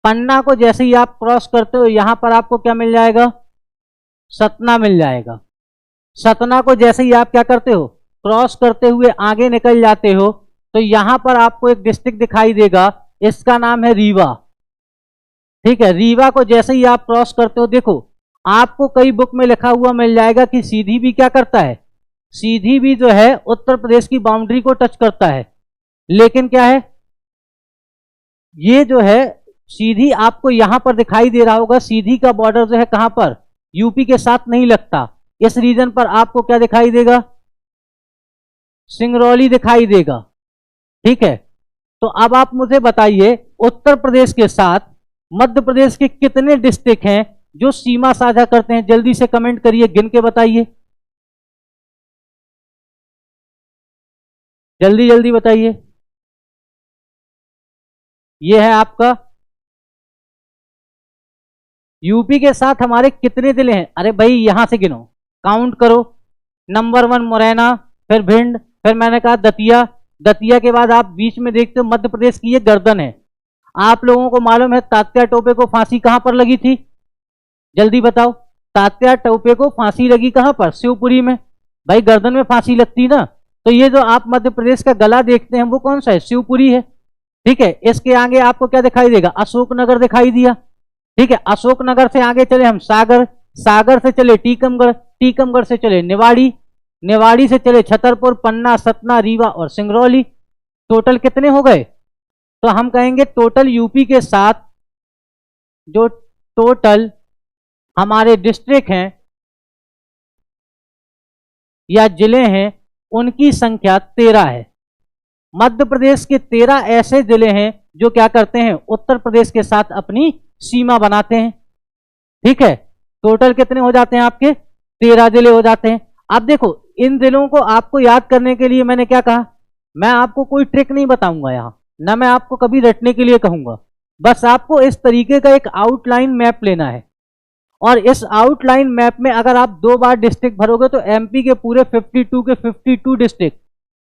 Speaker 1: पन्ना को जैसे ही आप क्रॉस करते हो, यहां पर आपको क्या मिल जाएगा? सतना मिल जाएगा। सतना को जैसे ही आप क्या करते हो, क्रॉस करते हुए आगे निकल जाते हो, तो यहां पर आपको एक डिस्ट्रिक्ट दिखाई देगा, इसका नाम है रीवा। ठीक है, रीवा को जैसे ही आप क्रॉस करते हो, देखो आपको कई बुक में लिखा हुआ मिल जाएगा कि सीधी भी क्या करता है? सीधी भी जो है उत्तर प्रदेश की बाउंड्री को टच करता है, लेकिन क्या है, ये जो है सीधी आपको यहां पर दिखाई दे रहा होगा। सीधी का बॉर्डर जो है कहां पर? यूपी के साथ नहीं लगता। इस रीजन पर आपको क्या दिखाई देगा? सिंगरौली दिखाई देगा। ठीक है, तो अब आप मुझे बताइए, उत्तर प्रदेश के साथ मध्य प्रदेश के कितने डिस्ट्रिक्ट हैं जो सीमा साझा करते हैं? जल्दी से कमेंट करिए, गिन के बताइए, जल्दी जल्दी बताइए। ये है आपका यूपी के साथ हमारे कितने जिले हैं? अरे भाई यहां से गिनो, काउंट करो। नंबर 1 मुरैना, फिर भिंड, फिर मैंने कहा दतिया। दतिया के बाद आप बीच में देखते हो मध्य प्रदेश की ये गर्दन है। आप लोगों को मालूम है तात्या टोपे को फांसी कहां पर लगी थी? जल्दी बताओ। तात्या टोपे को फांसी लगी कहां पर? शिवपुरी में। भाई गर्दन में फांसी लगती ना, तो ये जो आप मध्य प्रदेश का गला देखते हैं, वो कौन सा है? शिवपुरी है। ठीक है, इसके आगे आपको क्या दिखाई देगा? अशोकनगर दिखाई दिया। ठीक है, अशोकनगर से आगे चले हम सागर, सागर से चले टीकमगढ़, टीकमगढ़ से चले निवाड़ी, निवाड़ी से चले छतरपुर, पन्ना, सतना, रीवा और सिंगरौली। टोटल कितने हो गए? तो हम कहेंगे टोटल यूपी के साथ जो टोटल हमारे डिस्ट्रिक्ट हैं या जिले हैं, उनकी संख्या 13 है। मध्य प्रदेश के 13 ऐसे जिले हैं जो क्या करते हैं? उत्तर प्रदेश के साथ अपनी सीमा बनाते हैं। ठीक है, टोटल कितने हो जाते हैं आपके? 13 जिले हो जाते हैं। अब देखो, इन जिलों को आपको याद करने के लिए मैंने क्या कहा, मैं आपको कोई ट्रिक नहीं बताऊंगा यहां, ना मैं आपको कभी रटने के लिए कहूंगा। बस आपको इस तरीके का एक आउटलाइन मैप लेना है, और इस आउटलाइन मैप में अगर आप 2 बार डिस्ट्रिक्ट भरोगे तो एमपी के पूरे 52 के 52 डिस्ट्रिक्ट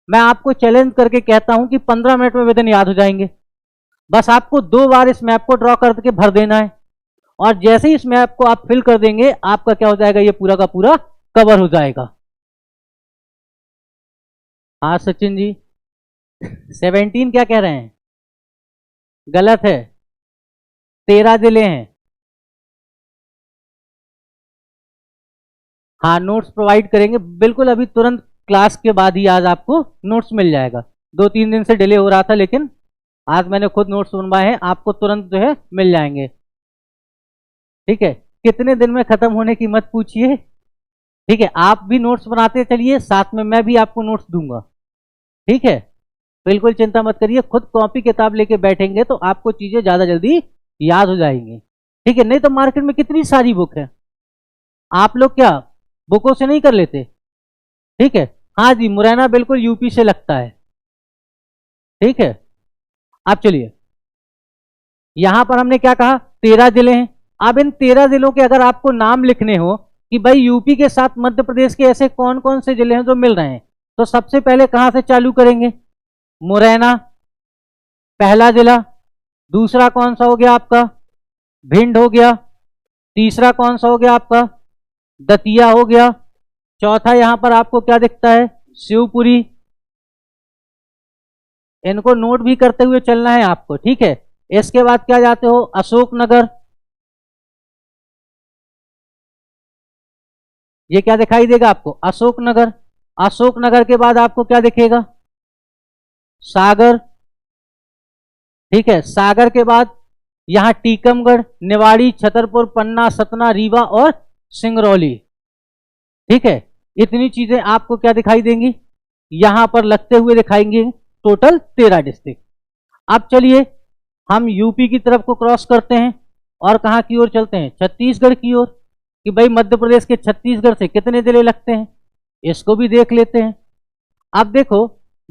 Speaker 1: मैं आपको चैलेंज करके कहता हूं कि 15 मिनट में विदिन याद हो जाएंगे। बस आपको 2 बार इस मैप को ड्रॉ करके भर देना है, और जैसे ही इस मैप को आप फिल कर देंगे, आपका क्या हो जाएगा? ये पूरा का पूरा कवर हो जाएगा। हाँ सचिन जी, 17 क्या कह रहे हैं? गलत है, 13 जिले हैं। हाँ, नोट्स प्रोवाइड करेंगे बिल्कुल, अभी तुरंत क्लास के बाद ही आज आपको नोट्स मिल जाएगा। 2-3 दिन से डिले हो रहा था, लेकिन आज मैंने खुद नोट्स बनवाए हैं, आपको तुरंत जो है मिल जाएंगे। ठीक है, कितने दिन में खत्म होने की मत पूछिए। ठीक है, आप भी नोट्स बनाते चलिए, साथ में मैं भी आपको नोट्स दूंगा। ठीक है, बिल्कुल चिंता मत करिए, खुद कॉपी किताब लेके बैठेंगे तो आपको चीजें ज्यादा जल्दी याद हो जाएंगी। ठीक है, नहीं तो मार्केट में कितनी सारी बुक है, आप लोग क्या बुकों से नहीं कर लेते? ठीक है, हाँ जी, मुरैना बिल्कुल यूपी से लगता है। ठीक है, आप चलिए, यहां पर हमने क्या कहा? 13 जिले हैं। अब इन 13 जिलों के अगर आपको नाम लिखने हो कि भाई यूपी के साथ मध्य प्रदेश के ऐसे कौन कौन से जिले हैं जो मिल रहे हैं, तो सबसे पहले कहां से चालू करेंगे? मुरैना। पहला जिला। दूसरा कौन सा हो गया आपका? भिंड हो गया। तीसरा कौन सा हो गया आपका? दतिया हो गया। चौथा यहां पर आपको क्या दिखता है? शिवपुरी। इनको नोट भी करते हुए चलना है आपको, ठीक है। इसके बाद क्या जाते हो? अशोकनगर। ये क्या दिखाई देगा आपको? अशोकनगर। अशोकनगर के बाद आपको क्या दिखेगा? सागर। ठीक है, सागर के बाद यहां टीकमगढ़, निवाड़ी, छतरपुर, पन्ना, सतना, रीवा और सिंगरौली। ठीक है, इतनी चीजें आपको क्या दिखाई देंगी? यहां पर लगते हुए दिखाएंगे। Total 13 district. अब चलिए हम यूपी की तरफ को क्रॉस करते हैं और कहां की ओर चलते हैं? छत्तीसगढ़ की ओर। कि भाई मध्य प्रदेश के छत्तीसगढ़ से कितने जिले लगते हैं, इसको भी देख लेते हैं। अब देखो,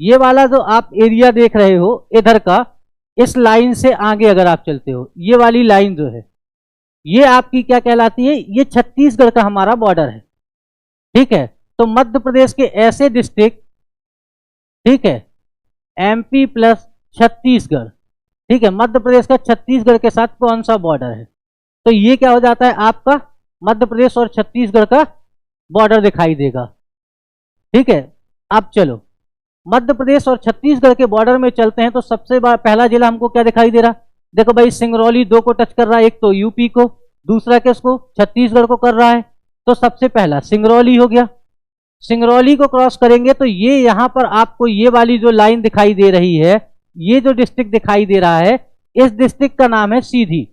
Speaker 1: ये वाला जो आप एरिया देख रहे हो इधर का, इस लाइन से आगे अगर आप चलते हो, ये वाली लाइन जो है ये आपकी क्या कहलाती है? ये छत्तीसगढ़ का हमारा बॉर्डर है। ठीक है, तो मध्य प्रदेश के ऐसे डिस्ट्रिक्ट, ठीक है, एमपी प्लस छत्तीसगढ़, ठीक है, मध्य प्रदेश का छत्तीसगढ़ के साथ कौन सा बॉर्डर है? तो ये क्या हो जाता है आपका? मध्य प्रदेश और छत्तीसगढ़ का बॉर्डर दिखाई देगा। ठीक है, अब चलो मध्य प्रदेश और छत्तीसगढ़ के बॉर्डर में चलते हैं। तो सबसे पहला जिला हमको क्या दिखाई दे रहा? देखो भाई, सिंगरौली 2 को टच कर रहा है, एक तो यूपी को, दूसरा किसको? छत्तीसगढ़ को कर रहा है। तो सबसे पहला सिंगरौली हो गया। सिंगरौली को क्रॉस करेंगे तो ये यहां पर आपको ये वाली जो लाइन दिखाई दे रही है, ये जो डिस्ट्रिक्ट दिखाई दे रहा है, इस डिस्ट्रिक्ट का नाम है सीधी।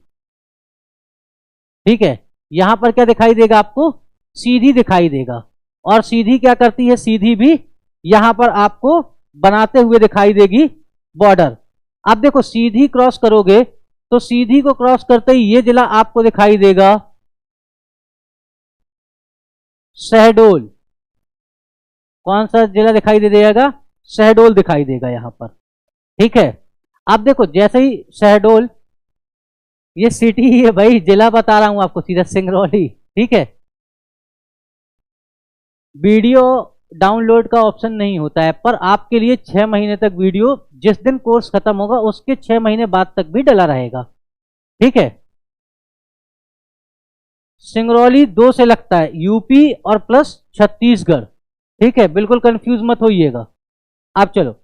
Speaker 1: ठीक है, यहां पर क्या दिखाई देगा आपको? सीधी दिखाई देगा। और सीधी क्या करती है? सीधी भी यहां पर आपको बनाते हुए दिखाई देगी बॉर्डर। अब देखो, सीधी क्रॉस करोगे तो सीधी को क्रॉस करते ही ये जिला आपको दिखाई देगा शहडोल। कौन सा जिला दिखाई दे देगा? शहडोल दिखाई देगा यहां पर। ठीक है, अब देखो जैसे ही शहडोल, ये सिटी ही है भाई, जिला बता रहा हूं आपको सीधा, सिंगरौली। ठीक है, वीडियो डाउनलोड का ऑप्शन नहीं होता है, पर आपके लिए 6 महीने तक वीडियो, जिस दिन कोर्स खत्म होगा उसके 6 महीने बाद तक भी डला रहेगा। ठीक है, सिंगरौली 2 से लगता है, यूपी और प्लस छत्तीसगढ़। ठीक है, बिल्कुल कंफ्यूज मत होइएगा। अब चलो,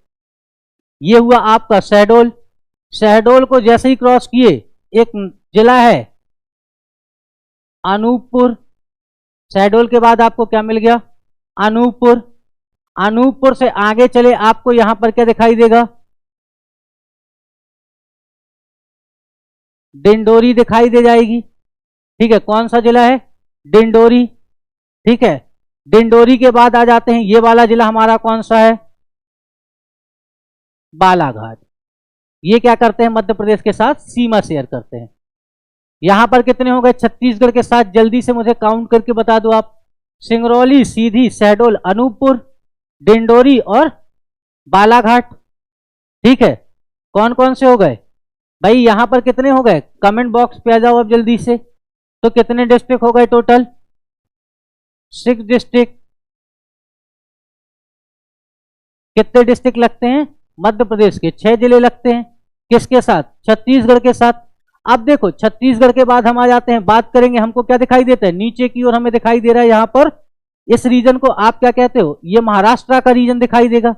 Speaker 1: ये हुआ आपका शहडोल। शहडोल को जैसे ही क्रॉस किए, एक जिला है अनूपपुर। शहडोल के बाद आपको क्या मिल गया? अनूपपुर। अनूपपुर से आगे चले, आपको यहां पर क्या दिखाई देगा? डिंडोरी दिखाई दे जाएगी। ठीक है, कौन सा जिला है? डिंडोरी। ठीक है, डिंडोरी के बाद आ जाते हैं, ये वाला जिला हमारा कौन सा है? बालाघाट। ये क्या करते हैं? मध्य प्रदेश के साथ सीमा शेयर करते हैं। यहां पर कितने हो गए छत्तीसगढ़ के साथ? जल्दी से मुझे काउंट करके बता दो आप। सिंगरौली, सीधी, शहडोल, अनूपपुर, डिंडोरी और बालाघाट। ठीक है, कौन कौन से हो गए भाई? यहां पर कितने हो गए? कमेंट बॉक्स पे आ जाओ अब जल्दी से। तो कितने डिस्ट्रिक्ट हो गए टोटल? 6 डिस्ट्रिक्ट। कितने डिस्ट्रिक्ट लगते हैं? मध्य प्रदेश के 6 जिले लगते हैं। किसके साथ? छत्तीसगढ़ के साथ। अब देखो, छत्तीसगढ़ के बाद हम आ जाते हैं, बात करेंगे, हमको क्या दिखाई देता है? नीचे की ओर हमें दिखाई दे रहा है यहां पर, इस रीजन को आप क्या कहते हो? ये महाराष्ट्र का रीजन दिखाई देगा।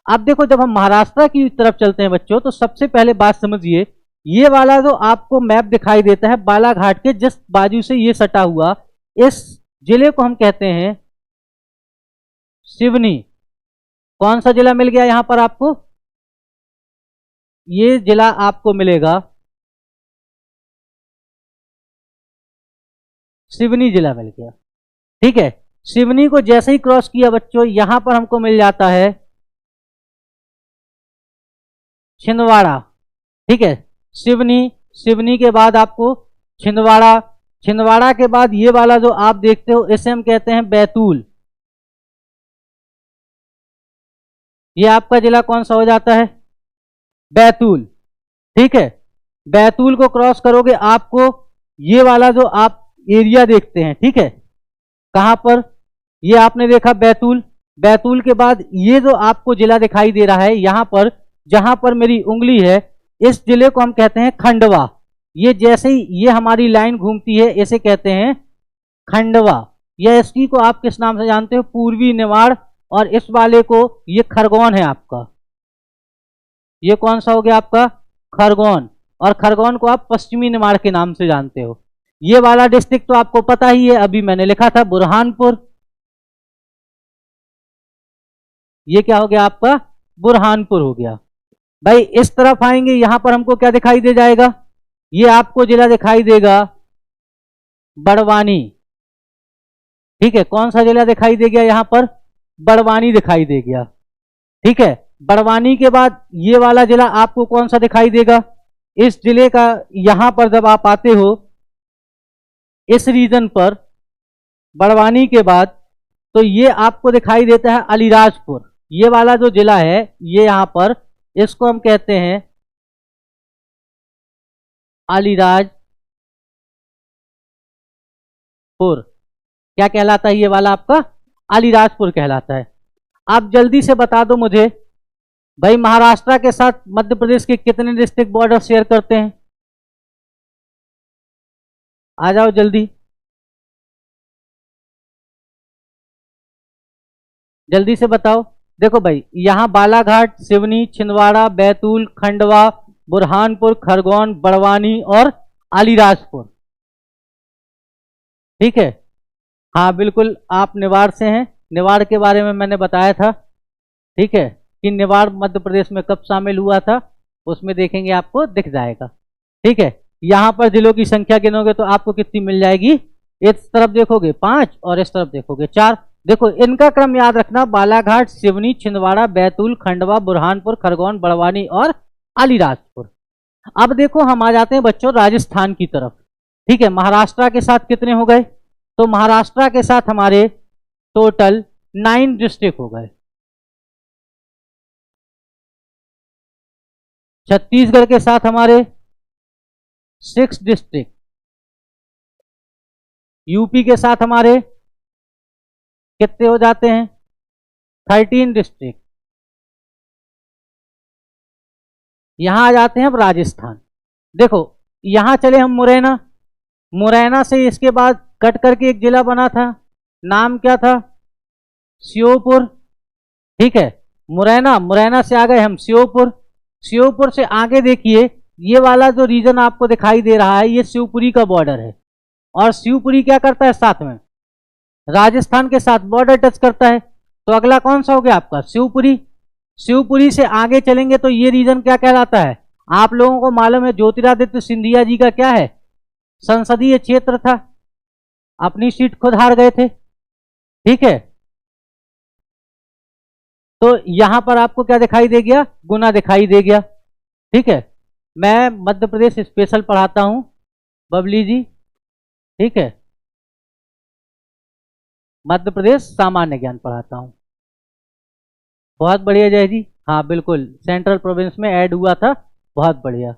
Speaker 1: अब देखो, जब हम महाराष्ट्र की तरफ चलते हैं बच्चों, तो सबसे पहले बात समझिए, ये वाला जो आपको मैप दिखाई देता है, बालाघाट के जस्ट बाजू से ये सटा हुआ, इस जिले को हम कहते हैं सिवनी। कौन सा जिला मिल गया यहां पर आपको? ये जिला आपको मिलेगा सिवनी, जिला मिल गया। ठीक है, सिवनी को जैसे ही क्रॉस किया बच्चों, यहां पर हमको मिल जाता है छिंदवाड़ा। ठीक है, सिवनी, सिवनी के बाद आपको छिंदवाड़ा, छिंदवाड़ा के बाद ये वाला जो आप देखते हो, इसे हम कहते हैं बैतूल। ये आपका जिला कौन सा हो जाता है? बैतूल। ठीक है, बैतूल को क्रॉस करोगे, आपको ये वाला जो आप एरिया देखते हैं, ठीक है, कहां पर? ये आपने देखा बैतूल। बैतूल के बाद ये जो आपको जिला दिखाई दे रहा है, यहां पर जहां पर मेरी उंगली है, इस जिले को हम कहते हैं खंडवा। ये जैसे ही ये हमारी लाइन घूमती है इसे कहते हैं खंडवा। या इसकी को आप किस नाम से जानते हो? पूर्वी निवाड़। और इस वाले को ये खरगोन है आपका। ये कौन सा हो गया आपका? खरगोन। और खरगोन को आप पश्चिमी निवाड़ के नाम से जानते हो। ये वाला डिस्ट्रिक्ट तो आपको पता ही है, अभी मैंने लिखा था, बुरहानपुर। ये क्या हो गया आपका? बुरहानपुर हो गया। भाई इस तरफ आएंगे, यहां पर हमको क्या दिखाई दे जाएगा? ये आपको जिला दिखाई देगा बड़वानी। ठीक है, कौन सा जिला दिखाई दे गया यहां पर? बड़वानी दिखाई दे गया। ठीक है, बड़वानी के बाद ये वाला जिला आपको कौन सा दिखाई देगा? इस जिले का यहां पर जब आप आते हो इस रीजन पर, बड़वानी के बाद, तो ये आपको दिखाई देता है अलीराजपुर। ये वाला जो जिला है ये यहां पर, इसको हम कहते हैं अलीराजपुर। क्या कहलाता है ये वाला आपका? अलीराजपुर कहलाता है। आप जल्दी से बता दो मुझे भाई, महाराष्ट्र के साथ मध्य प्रदेश के कितने डिस्ट्रिक्ट बॉर्डर शेयर करते हैं? आ जाओ जल्दी, जल्दी से बताओ। देखो भाई, यहां बालाघाट, सिवनी, छिंदवाड़ा, बैतूल, खंडवा, बुरहानपुर, खरगोन, बड़वानी और अलीराजपुर। ठीक है, हाँ बिल्कुल, आप निवाड़ से हैं। निवाड़ के बारे में मैंने बताया था। ठीक है, कि निवाड़ मध्य प्रदेश में कब शामिल हुआ था, उसमें देखेंगे आपको दिख जाएगा। ठीक है, यहां पर जिलों की संख्या गिनोगे तो आपको कितनी मिल जाएगी? इस तरफ देखोगे 5 और इस तरफ देखोगे 4। देखो इनका क्रम याद रखना, बालाघाट, सिवनी, छिंदवाड़ा, बैतूल, खंडवा, बुरहानपुर, खरगोन, बड़वानी और अलीराजपुर। अब देखो हम आ जाते हैं बच्चों राजस्थान की तरफ। ठीक है, महाराष्ट्र के साथ कितने हो गए? तो महाराष्ट्र के साथ हमारे टोटल 9 डिस्ट्रिक्ट हो गए। छत्तीसगढ़ के साथ हमारे 6 डिस्ट्रिक्ट। यूपी के साथ हमारे कितने हो जाते हैं? 13 डिस्ट्रिक्ट। यहां आ जाते हैं अब राजस्थान। देखो यहां चले हम मुरैना। मुरैना से इसके बाद कट करके एक जिला बना था, नाम क्या था? श्योपुर। ठीक है, मुरैना से आ गए हम श्योपुर। श्योपुर से आगे देखिए, ये वाला जो रीजन आपको दिखाई दे रहा है ये शिवपुरी का बॉर्डर है। और शिवपुरी क्या करता है? साथ में राजस्थान के साथ बॉर्डर टच करता है। तो अगला कौन सा हो गया आपका? शिवपुरी। शिवपुरी से आगे चलेंगे तो ये रीजन क्या कहलाता है? आप लोगों को मालूम है ज्योतिरादित्य सिंधिया जी का क्या है? संसदीय क्षेत्र था, अपनी सीट खुद हार गए थे। ठीक है, तो यहां पर आपको क्या दिखाई दे गया? गुना दिखाई दे गया। ठीक है, मैं मध्य प्रदेश स्पेशल पढ़ाता हूं बबली जी। ठीक है, मध्य प्रदेश सामान्य ज्ञान पढ़ाता हूं। बहुत बढ़िया जय जी, हाँ बिल्कुल, सेंट्रल प्रोविंस में ऐड हुआ था, बहुत बढ़िया।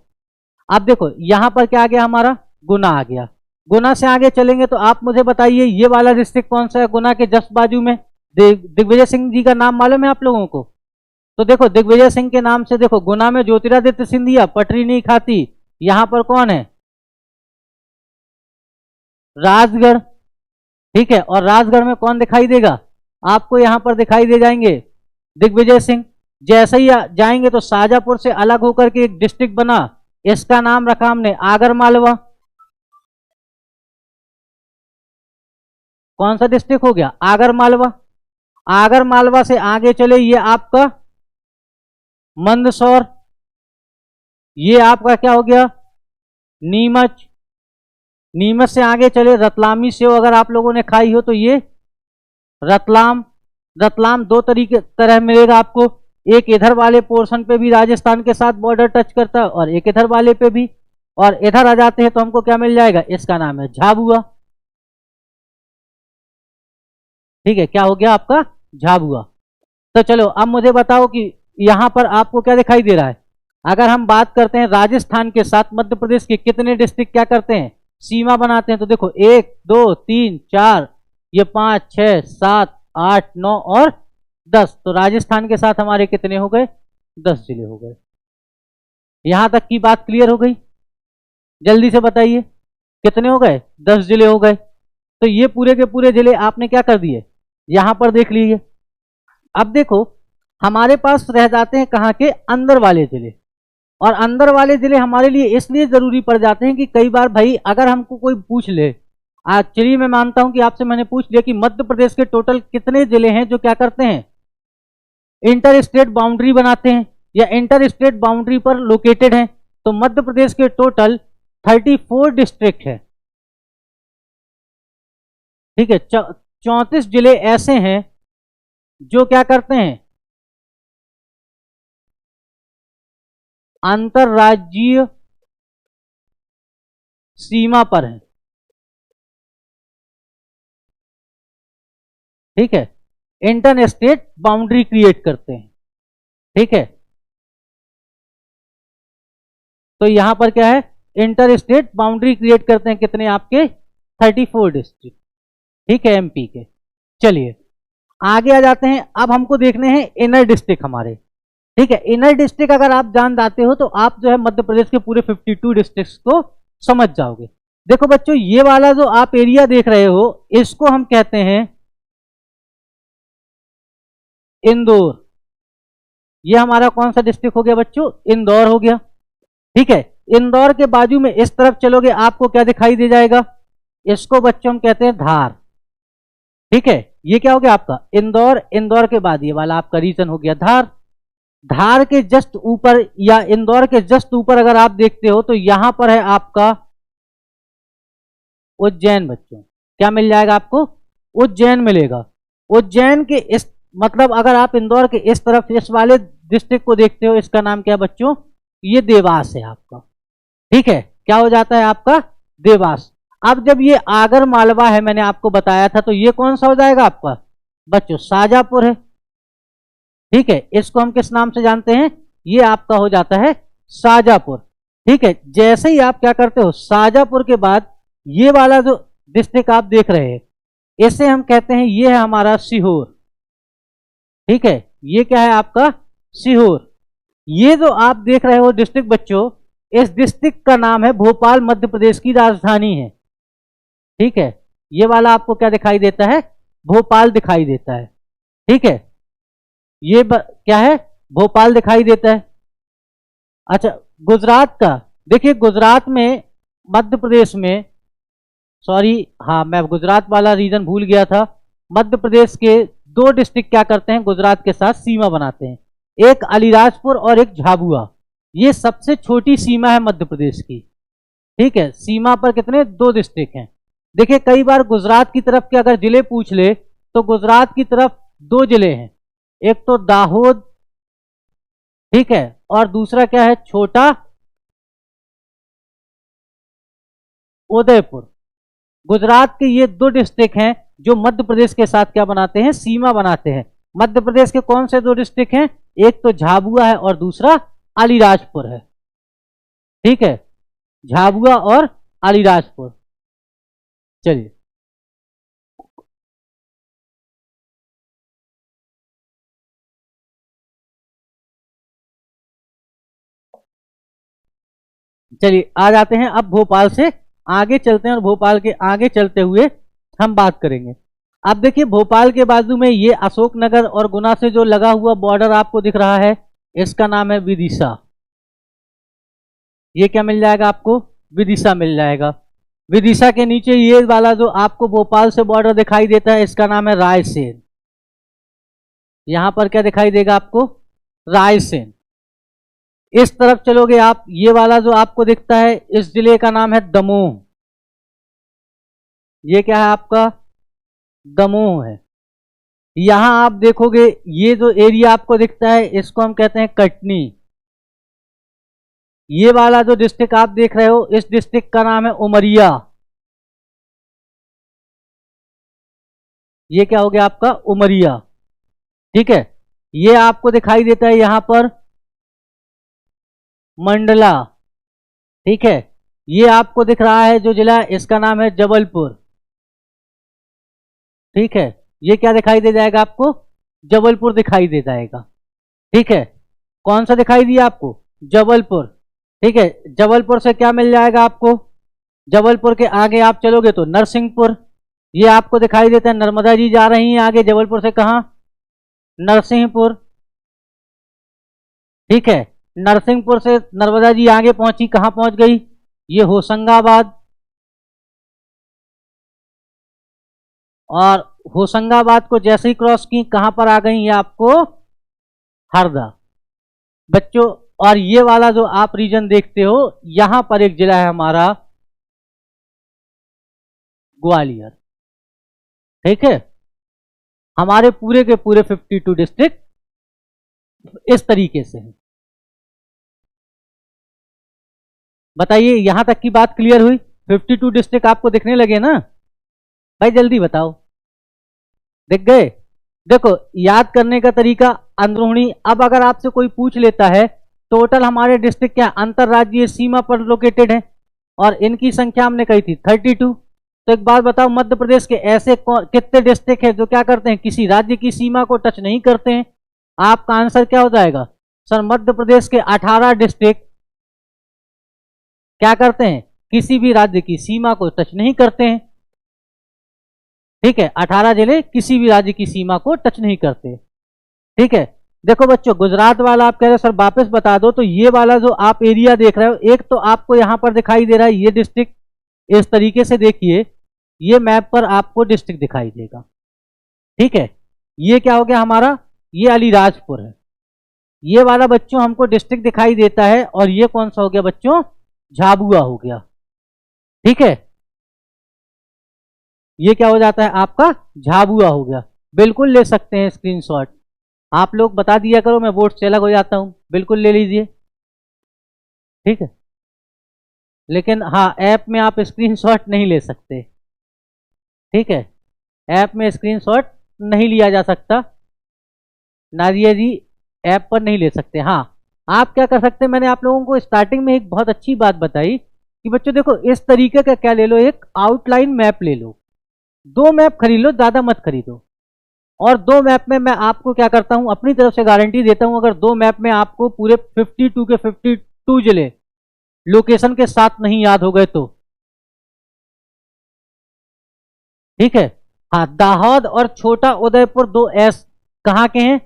Speaker 1: अब देखो यहां पर क्या आ गया हमारा? गुना आ गया। गुना से आगे चलेंगे तो आप मुझे बताइए ये वाला डिस्ट्रिक्ट कौन सा है? गुना के जस्ट बाजू में दिग्विजय सिंह जी का नाम मालूम है आप लोगों को? तो देखो दिग्विजय सिंह के नाम से देखो, गुना में ज्योतिरादित्य सिंधिया, पटरी नहीं खाती। यहां पर कौन है? राजगढ़। ठीक है, और राजगढ़ में कौन दिखाई देगा आपको? यहां पर दिखाई दे जाएंगे दिग्विजय सिंह। जैसे ही जाएंगे तो शाजापुर से अलग होकर के एक डिस्ट्रिक्ट बना, इसका नाम रखा हमने आगर मालवा। कौन सा डिस्ट्रिक्ट हो गया? आगर मालवा। आगर मालवा से आगे चले, ये आपका मंदसौर। ये आपका क्या हो गया? नीमच। नीमच से आगे चले, रतलामी सेव अगर आप लोगों ने खाई हो तो ये रतलाम। रतलाम दो तरह मिलेगा आपको, एक इधर वाले पोर्शन पे भी राजस्थान के साथ बॉर्डर टच करता है और एक इधर वाले पे भी। और इधर आ जाते हैं तो हमको क्या मिल जाएगा? इसका नाम है झाबुआ। ठीक है, क्या हो गया आपका? झाबुआ। तो चलो अब मुझे बताओ कि यहां पर आपको क्या दिखाई दे रहा है? अगर हम बात करते हैं राजस्थान के साथ मध्य प्रदेश के कितने डिस्ट्रिक्ट क्या करते हैं? सीमा बनाते हैं। तो देखो 1 2 3 4, ये 5 6 7 8 9 और 10। तो राजस्थान के साथ हमारे कितने हो गए? 10 जिले हो गए। यहां तक की बात क्लियर हो गई? जल्दी से बताइए कितने हो गए? 10 जिले हो गए। तो ये पूरे के पूरे जिले आपने क्या कर दिए, यहां पर देख लीजिए। अब देखो हमारे पास रह जाते हैं कहाँ के, अंदर वाले जिले। और अंदर वाले जिले हमारे लिए इसलिए जरूरी पड़ जाते हैं कि कई बार भाई अगर हमको कोई पूछ ले, चलिए मैं मानता हूं कि आपसे मैंने पूछ लिया कि मध्य प्रदेश के टोटल कितने जिले हैं जो क्या करते हैं, इंटर स्टेट बाउंड्री बनाते हैं या इंटर स्टेट बाउंड्री पर लोकेटेड हैं। तो मध्य प्रदेश के टोटल 34 डिस्ट्रिक्ट है। ठीक है, 34 जिले ऐसे हैं जो क्या करते हैं, अंतरराज्यीय सीमा पर हैं। ठीक है, इंटर स्टेट बाउंड्री क्रिएट करते हैं। ठीक है, तो यहां पर क्या है, इंटर स्टेट बाउंड्री क्रिएट करते हैं कितने, आपके 34 डिस्ट्रिक्ट। ठीक है, एमपी के। चलिए आगे आ जाते हैं। अब हमको देखने हैं इनर डिस्ट्रिक्ट हमारे। ठीक है, इनर डिस्ट्रिक्ट अगर आप जान जाते हो तो आप जो है मध्य प्रदेश के पूरे 52 डिस्ट्रिक्ट्स को समझ जाओगे। देखो बच्चों, ये वाला जो आप एरिया देख रहे हो इसको हम कहते हैं इंदौर। ये हमारा कौन सा डिस्ट्रिक्ट हो गया बच्चों, इंदौर हो गया। ठीक है, इंदौर के बाजू में इस तरफ चलोगे आपको क्या दिखाई दे जाएगा, इसको बच्चों हम कहते हैं धार। ठीक है, ये क्या हो गया आपका इंदौर। इंदौर के बाद ये वाला आपका रीजन हो गया धार। धार के जस्ट ऊपर या इंदौर के जस्ट ऊपर अगर आप देखते हो तो यहां पर है आपका उज्जैन। बच्चों क्या मिल जाएगा आपको, उज्जैन मिलेगा। उज्जैन के इस मतलब अगर आप इंदौर के इस तरफ इस वाले डिस्ट्रिक्ट को देखते हो, इसका नाम क्या है बच्चों, ये देवास है आपका। ठीक है, क्या हो जाता है आपका देवास। अब जब ये आगर मालवा है मैंने आपको बताया था, तो ये कौन सा हो जाएगा आपका बच्चों, शाजापुर है। ठीक है, इसको हम किस नाम से जानते हैं, ये आपका हो जाता है शाजापुर। ठीक है, जैसे ही आप क्या करते हो, शाजापुर के बाद ये वाला जो डिस्ट्रिक्ट आप देख रहे हैं इसे हम कहते हैं, ये है हमारा सीहोर। ठीक है, ये क्या है आपका सीहोर। ये जो आप देख रहे हो डिस्ट्रिक्ट बच्चों, इस डिस्ट्रिक्ट का नाम है भोपाल, मध्य प्रदेश की राजधानी है। ठीक है, ये वाला आपको क्या दिखाई देता है, भोपाल दिखाई देता है। ठीक है, ये क्या है, भोपाल दिखाई देता है। अच्छा, गुजरात का देखिए, गुजरात में मध्य प्रदेश में, सॉरी हाँ मैं गुजरात वाला रीजन भूल गया था। मध्य प्रदेश के 2 डिस्ट्रिक्ट क्या करते हैं, गुजरात के साथ सीमा बनाते हैं, एक अलीराजपुर और एक झाबुआ। ये सबसे छोटी सीमा है मध्य प्रदेश की। ठीक है, सीमा पर कितने, 2 डिस्ट्रिक्ट हैं। देखिए कई बार गुजरात की तरफ के अगर जिले पूछ ले तो गुजरात की तरफ 2 जिले हैं, एक तो दाहोद, ठीक है, और दूसरा क्या है, छोटा उदयपुर। गुजरात के ये 2 डिस्ट्रिक्ट हैं जो मध्य प्रदेश के साथ क्या बनाते हैं, सीमा बनाते हैं। मध्य प्रदेश के कौन से 2 डिस्ट्रिक्ट हैं, एक तो झाबुआ है और दूसरा अलीराजपुर है। ठीक है, झाबुआ और अलीराजपुर। चलिए चलिए आ जाते हैं, अब भोपाल से आगे चलते हैं और भोपाल के आगे चलते हुए हम बात करेंगे। अब देखिए भोपाल के बाजू में ये अशोकनगर और गुना से जो लगा हुआ बॉर्डर आपको दिख रहा है, इसका नाम है विदिशा। ये क्या मिल जाएगा आपको, विदिशा मिल जाएगा। विदिशा के नीचे ये वाला जो आपको भोपाल से बॉर्डर दिखाई देता है, इसका नाम है रायसेन। यहां पर क्या दिखाई देगा आपको, रायसेन। इस तरफ चलोगे आप, ये वाला जो आपको दिखता है इस जिले का नाम है दमोह। ये क्या है आपका, दमोह है। यहां आप देखोगे ये जो एरिया आपको दिखता है इसको हम कहते हैं कटनी। ये वाला जो डिस्ट्रिक्ट आप देख रहे हो इस डिस्ट्रिक्ट का नाम है उमरिया। ये क्या हो गया आपका, उमरिया। ठीक है, ये आपको दिखाई देता है यहां पर मंडला। ठीक है, ये आपको दिख रहा है जो जिला, इसका नाम है जबलपुर। ठीक है, ये क्या दिखाई दे जाएगा आपको, जबलपुर दिखाई दे जाएगा। ठीक है, कौन सा दिखाई दिया आपको, जबलपुर। ठीक है, जबलपुर से क्या मिल जाएगा आपको, जबलपुर के आगे आप चलोगे तो नरसिंहपुर, ये आपको दिखाई देता है, नर्मदा जी जा रही हैं आगे जबलपुर से, कहां, नरसिंहपुर। ठीक है, नरसिंहपुर से नर्मदा जी आगे पहुंची, कहां पहुंच गई, ये होशंगाबाद, और होशंगाबाद को जैसे ही क्रॉस की कहां पर आ गई, ये आपको हरदा बच्चों। और ये वाला जो आप रीजन देखते हो, यहां पर एक जिला है हमारा ग्वालियर। ठीक है, हमारे पूरे के पूरे 52 डिस्ट्रिक्ट इस तरीके से हैं। बताइए, यहां तक की बात क्लियर हुई, 52 डिस्ट्रिक्ट आपको दिखने लगे ना भाई, जल्दी बताओ, दिख गए। देखो, याद करने का तरीका अंदरूनी, अब अगर आपसे कोई पूछ लेता है टोटल हमारे डिस्ट्रिक्ट क्या अंतरराज्यीय सीमा पर लोकेटेड है, और इनकी संख्या हमने कही थी 32, तो एक बात बताओ, मध्य प्रदेश के ऐसे कितने डिस्ट्रिक्ट हैं जो क्या करते हैं, किसी राज्य की सीमा को टच नहीं करते हैं। आपका आंसर क्या हो जाएगा सर, मध्य प्रदेश के 18 डिस्ट्रिक्ट क्या करते हैं, किसी भी राज्य की सीमा को टच नहीं करते हैं। ठीक है, 18 जिले किसी भी राज्य की सीमा को टच नहीं करते। ठीक है, देखो बच्चों, गुजरात वाला आप कह रहे हो सर वापस बता दो, तो ये वाला जो आप एरिया देख रहे हो, एक तो आपको यहां पर दिखाई दे रहा है ये डिस्ट्रिक्ट, इस तरीके से देखिए, ये मैप पर आपको डिस्ट्रिक्ट दिखाई देगा। ठीक है, ये क्या हो गया हमारा, ये अलीराजपुर है, ये वाला बच्चों हमको डिस्ट्रिक्ट दिखाई देता है, और ये कौन सा हो गया बच्चों, झाबुआ हो गया। ठीक है, ये क्या हो जाता है आपका, झाबुआ हो गया। बिल्कुल ले सकते हैं स्क्रीनशॉट, आप लोग बता दिया करो, मैं बोर्ड से अलग हो जाता हूं, बिल्कुल ले लीजिए। ठीक है, लेकिन हाँ, ऐप में आप स्क्रीनशॉट नहीं ले सकते। ठीक है, ऐप में स्क्रीनशॉट नहीं लिया जा सकता, नाजिया जी ऐप पर नहीं ले सकते। हाँ, आप क्या कर सकते हैं, मैंने आप लोगों को स्टार्टिंग में एक बहुत अच्छी बात बताई कि बच्चों देखो, इस तरीके का क्या ले लो, एक आउटलाइन मैप ले लो, 2 मैप खरीद लो, ज्यादा मत खरीदो। और 2 मैप में मैं आपको क्या करता हूं, अपनी तरफ से गारंटी देता हूं, अगर 2 मैप में आपको पूरे 52 के 52 जिले लोकेशन के साथ नहीं याद हो गए तो। ठीक है, हाँ, दाहोद और छोटा उदयपुर 2 एस कहां के हैं,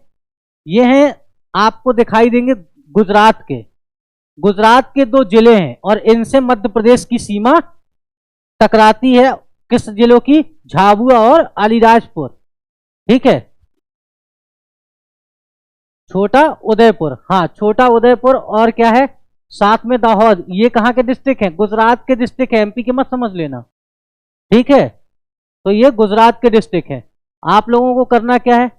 Speaker 1: ये हैं आपको दिखाई देंगे गुजरात के, गुजरात के 2 जिले हैं, और इनसे मध्य प्रदेश की सीमा टकराती है, किस जिलों की, झाबुआ और अलीराजपुर। ठीक है, छोटा उदयपुर, हाँ छोटा उदयपुर, और क्या है साथ में दाहोद, ये कहां के डिस्ट्रिक्ट हैं, गुजरात के डिस्ट्रिक्ट है, एमपी के मत समझ लेना। ठीक है, तो ये गुजरात के डिस्ट्रिक्ट है। आप लोगों को करना क्या है,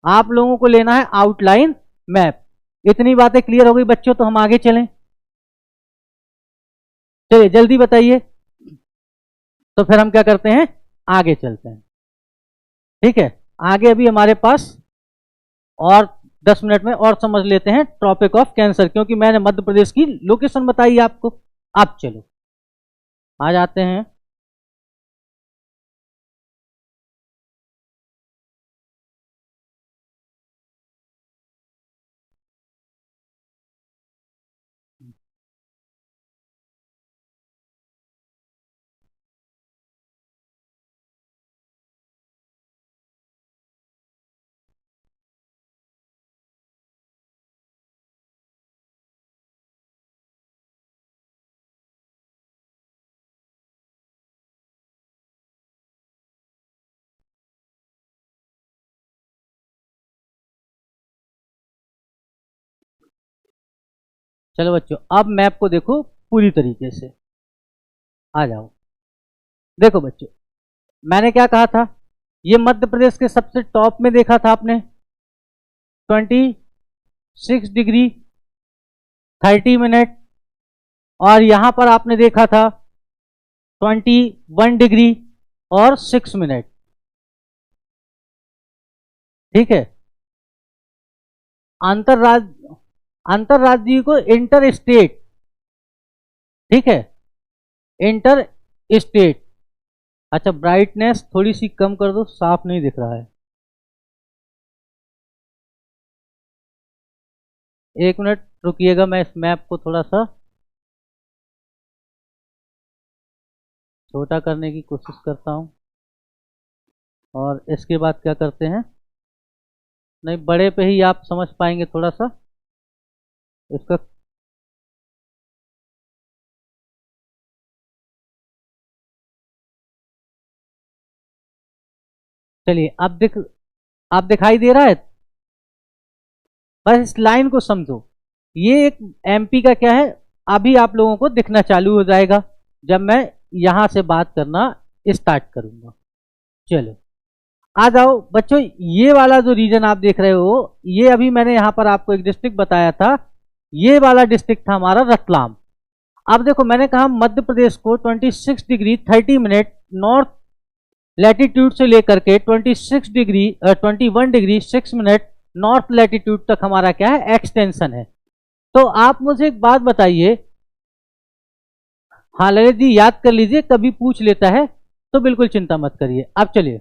Speaker 1: आप लोगों को लेना है आउटलाइन मैप। इतनी बातें क्लियर हो गई बच्चों, तो हम आगे चलें, चलिए जल्दी बताइए, तो फिर हम क्या करते हैं, आगे चलते हैं। ठीक है, आगे अभी हमारे पास और 10 मिनट में और समझ लेते हैं ट्रॉपिक ऑफ कैंसर, क्योंकि मैंने मध्य प्रदेश की लोकेशन बताई आपको। अब चलो आ जाते हैं, चलो बच्चों, अब मैप को देखो पूरी तरीके से, आ जाओ। देखो बच्चों, मैंने क्या कहा था, ये मध्य प्रदेश के सबसे टॉप में देखा था आपने 26 डिग्री 30 मिनट, और यहां पर आपने देखा था 21 डिग्री और 6 मिनट। ठीक है, अंतरराज्य, अंतरराज्यीय को इंटर स्टेट, ठीक है, इंटर स्टेट। अच्छा, ब्राइटनेस थोड़ी सी कम कर दो, साफ नहीं दिख रहा है, 1 मिनट रुकिएगा, मैं इस मैप को थोड़ा सा छोटा करने की कोशिश करता हूँ। और इसके बाद क्या करते हैं, नहीं बड़े पे ही आप समझ पाएंगे थोड़ा सा इसका। चलिए आप दिखाई दे रहा है, बस इस लाइन को समझो। ये एक एमपी का क्या है, अभी आप लोगों को दिखना चालू हो जाएगा जब मैं यहां से बात करना स्टार्ट करूंगा। चलो आ जाओ बच्चों, ये वाला जो रीजन आप देख रहे हो, ये अभी मैंने यहां पर आपको एक डिस्ट्रिक्ट बताया था, ये वाला डिस्ट्रिक्ट था हमारा रतलाम। अब देखो मैंने कहा मध्य प्रदेश को 26 डिग्री 30 मिनट नॉर्थ लैटिट्यूड से लेकर के 21 डिग्री 6 मिनट नॉर्थ लैटिट्यूड तक हमारा क्या है, एक्सटेंशन है। तो आप मुझे एक बात बताइए, हाँ ललित जी याद कर लीजिए, कभी पूछ लेता है तो बिल्कुल चिंता मत करिए। अब चलिए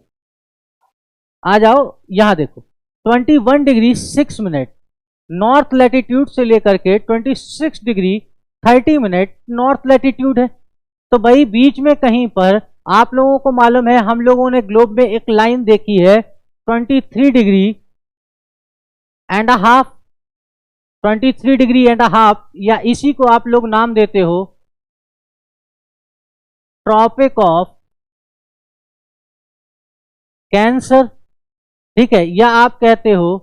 Speaker 1: आ जाओ, यहां देखो 21 डिग्री 6 मिनट नॉर्थ लैटिट्यूड से लेकर के 26 डिग्री 30 मिनट नॉर्थ लैटिट्यूड है। तो भाई बीच में कहीं पर आप लोगों को मालूम है, हम लोगों ने ग्लोब में एक लाइन देखी है 23 degree and half, 23 degree and half, या इसी को आप लोग नाम देते हो ट्रॉपिक ऑफ कैंसर, ठीक है, या आप कहते हो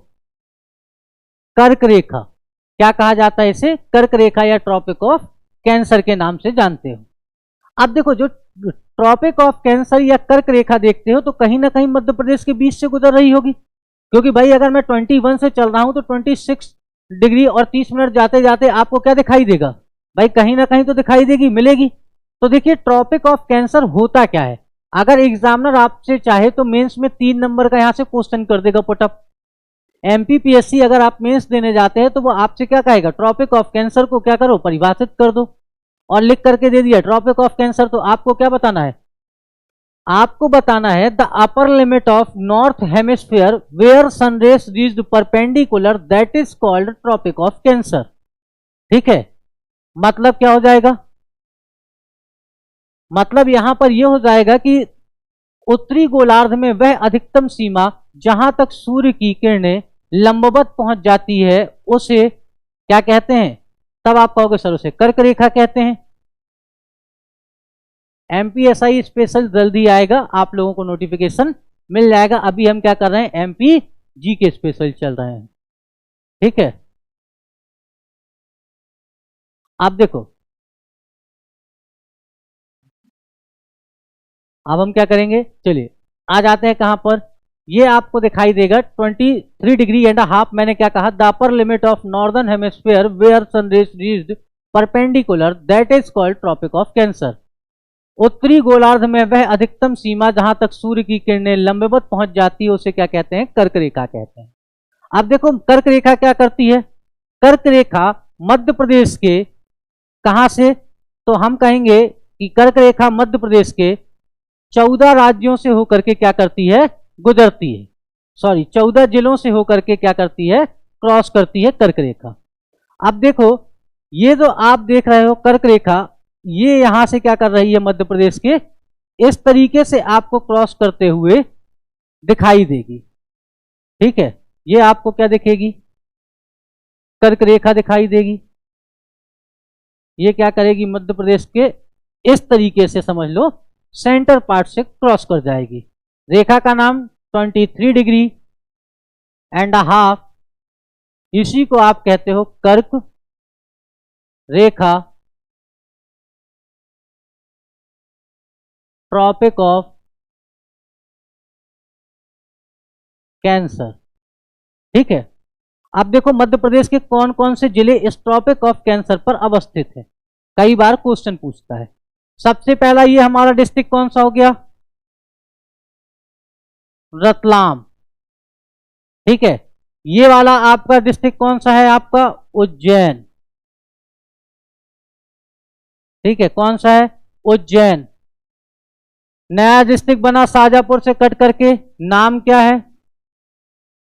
Speaker 1: कर्क रेखा। क्या कहा जाता है इसे, कर्क रेखा या ट्रॉपिक ऑफ कैंसर के नाम से जानते हो। अब देखो जो ट्रॉपिक ऑफ कैंसर या कर्क रेखा देखते हो तो कहीं ना कहीं मध्य प्रदेश के बीच से गुजर रही होगी, क्योंकि भाई अगर मैं 21 से चल रहा हूं तो 26 डिग्री और 30 मिनट जाते जाते आपको क्या दिखाई देगा, भाई कहीं ना कहीं तो दिखाई देगी, मिलेगी। तो देखिए ट्रॉपिक ऑफ कैंसर होता क्या है, अगर एग्जामिनर आपसे चाहे तो मेंस में 3 नंबर का यहां से क्वेश्चन कर देगा पुटअप। एमपीपीएससी अगर आप मेंस देने जाते हैं तो वो आपसे क्या कहेगा, ट्रॉपिक ऑफ कैंसर को क्या करो, परिभाषित कर दो, और लिख करके दे दिया ट्रॉपिक ऑफ कैंसर। तो आपको क्या बताना है, आपको बताना है the upper limit of north hemisphere where sunrays reached perpendicular that is called Tropic of Cancer. ठीक है, मतलब क्या हो जाएगा, मतलब यहां पर यह हो जाएगा कि उत्तरी गोलार्ध में वह अधिकतम सीमा जहां तक सूर्य की किरणें लंबवत पहुंच जाती है उसे क्या कहते हैं, तब आप कहोगे सर उसे कर्क रेखा कहते हैं। एमपीएसआई स्पेशल जल्दी आएगा, आप लोगों को नोटिफिकेशन मिल जाएगा। अभी हम क्या कर रहे हैं, एमपी जी के स्पेशल चल रहे हैं, ठीक है। आप देखो अब हम क्या करेंगे, चलिए आ जाते हैं कहां पर, ये आपको दिखाई देगा 23 डिग्री एंड हाफ। मैंने क्या कहा, the upper limit of northern hemisphere where sunrays reached perpendicular that is called Tropic of Cancer. उत्तरी गोलार्ध में वह अधिकतम सीमा जहां तक सूर्य की किरणें लंबवत पहुंच जाती है उसे क्या कहते हैं, कर्क रेखा कहते हैं। अब देखो कर्क रेखा क्या करती है, कर्क रेखा मध्य प्रदेश के कहां से, तो हम कहेंगे कि कर्क रेखा मध्य प्रदेश के 14 राज्यों से होकर के क्या करती है, गुजरती है, सॉरी 14 जिलों से होकर के क्या करती है, क्रॉस करती है कर्क रेखा। अब देखो ये जो आप देख रहे हो कर्क रेखा, ये यहां से क्या कर रही है, मध्य प्रदेश के इस तरीके से आपको क्रॉस करते हुए दिखाई देगी, ठीक है। ये आपको क्या दिखेगी, कर्क रेखा दिखाई देगी। ये क्या करेगी, मध्य प्रदेश के इस तरीके से समझ लो सेंटर पार्ट से क्रॉस कर जाएगी। रेखा का नाम 23 डिग्री एंड हाफ, इसी को आप कहते हो कर्क रेखा, ट्रॉपिक ऑफ कैंसर, ठीक है। अब देखो मध्य प्रदेश के कौन कौन से जिले इस ट्रॉपिक ऑफ कैंसर पर अवस्थित है, कई बार क्वेश्चन पूछता है। सबसे पहला ये हमारा डिस्ट्रिक्ट कौन सा हो गया, रतलाम, ठीक है। ये वाला आपका डिस्ट्रिक्ट कौन सा है, आपका उज्जैन, ठीक है, कौन सा है, उज्जैन। नया डिस्ट्रिक्ट बना शाजापुर से कट करके, नाम क्या है,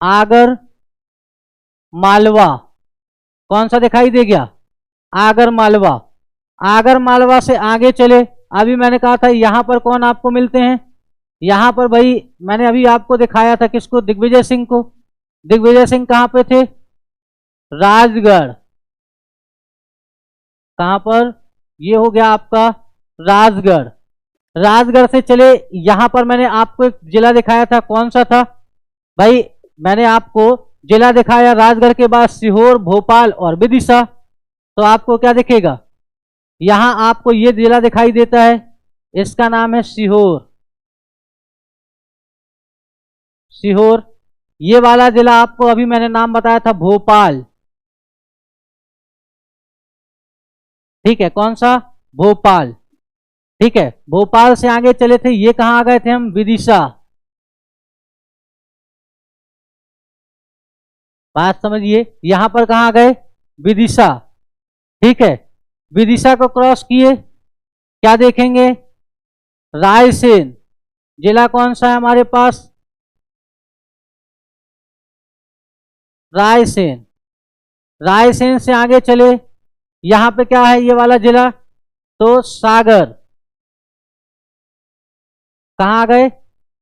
Speaker 1: आगर मालवा, कौन सा दिखाई दे गया, आगर मालवा। आगर मालवा से आगे चले अभी मैंने कहा था यहां पर कौन आपको मिलते हैं, यहां पर भाई मैंने अभी आपको दिखाया था किसको, दिग्विजय सिंह को। दिग्विजय सिंह कहां पे थे, राजगढ़। कहां पर, ये हो गया आपका राजगढ़। राजगढ़ से चले, यहां पर मैंने आपको एक जिला दिखाया था, कौन सा था भाई, मैंने आपको जिला दिखाया राजगढ़ के बाद सीहोर, भोपाल और विदिशा। तो आपको क्या दिखेगा, यहां आपको ये जिला दिखाई देता है, इसका नाम है सीहोर। सीहोर। ये वाला जिला आपको अभी मैंने नाम बताया था भोपाल। ठीक है, कौन सा, भोपाल। ठीक है, भोपाल से आगे चले थे, ये कहां आ गए थे हम, विदिशा। बात समझिए, यहां पर कहां गए, विदिशा। ठीक है, विदिशा को क्रॉस किए, क्या देखेंगे, रायसेन। जिला कौन सा है हमारे पास, रायसेन। रायसेन से आगे चले, यहां पे क्या है ये वाला जिला, तो सागर। कहां आ गए,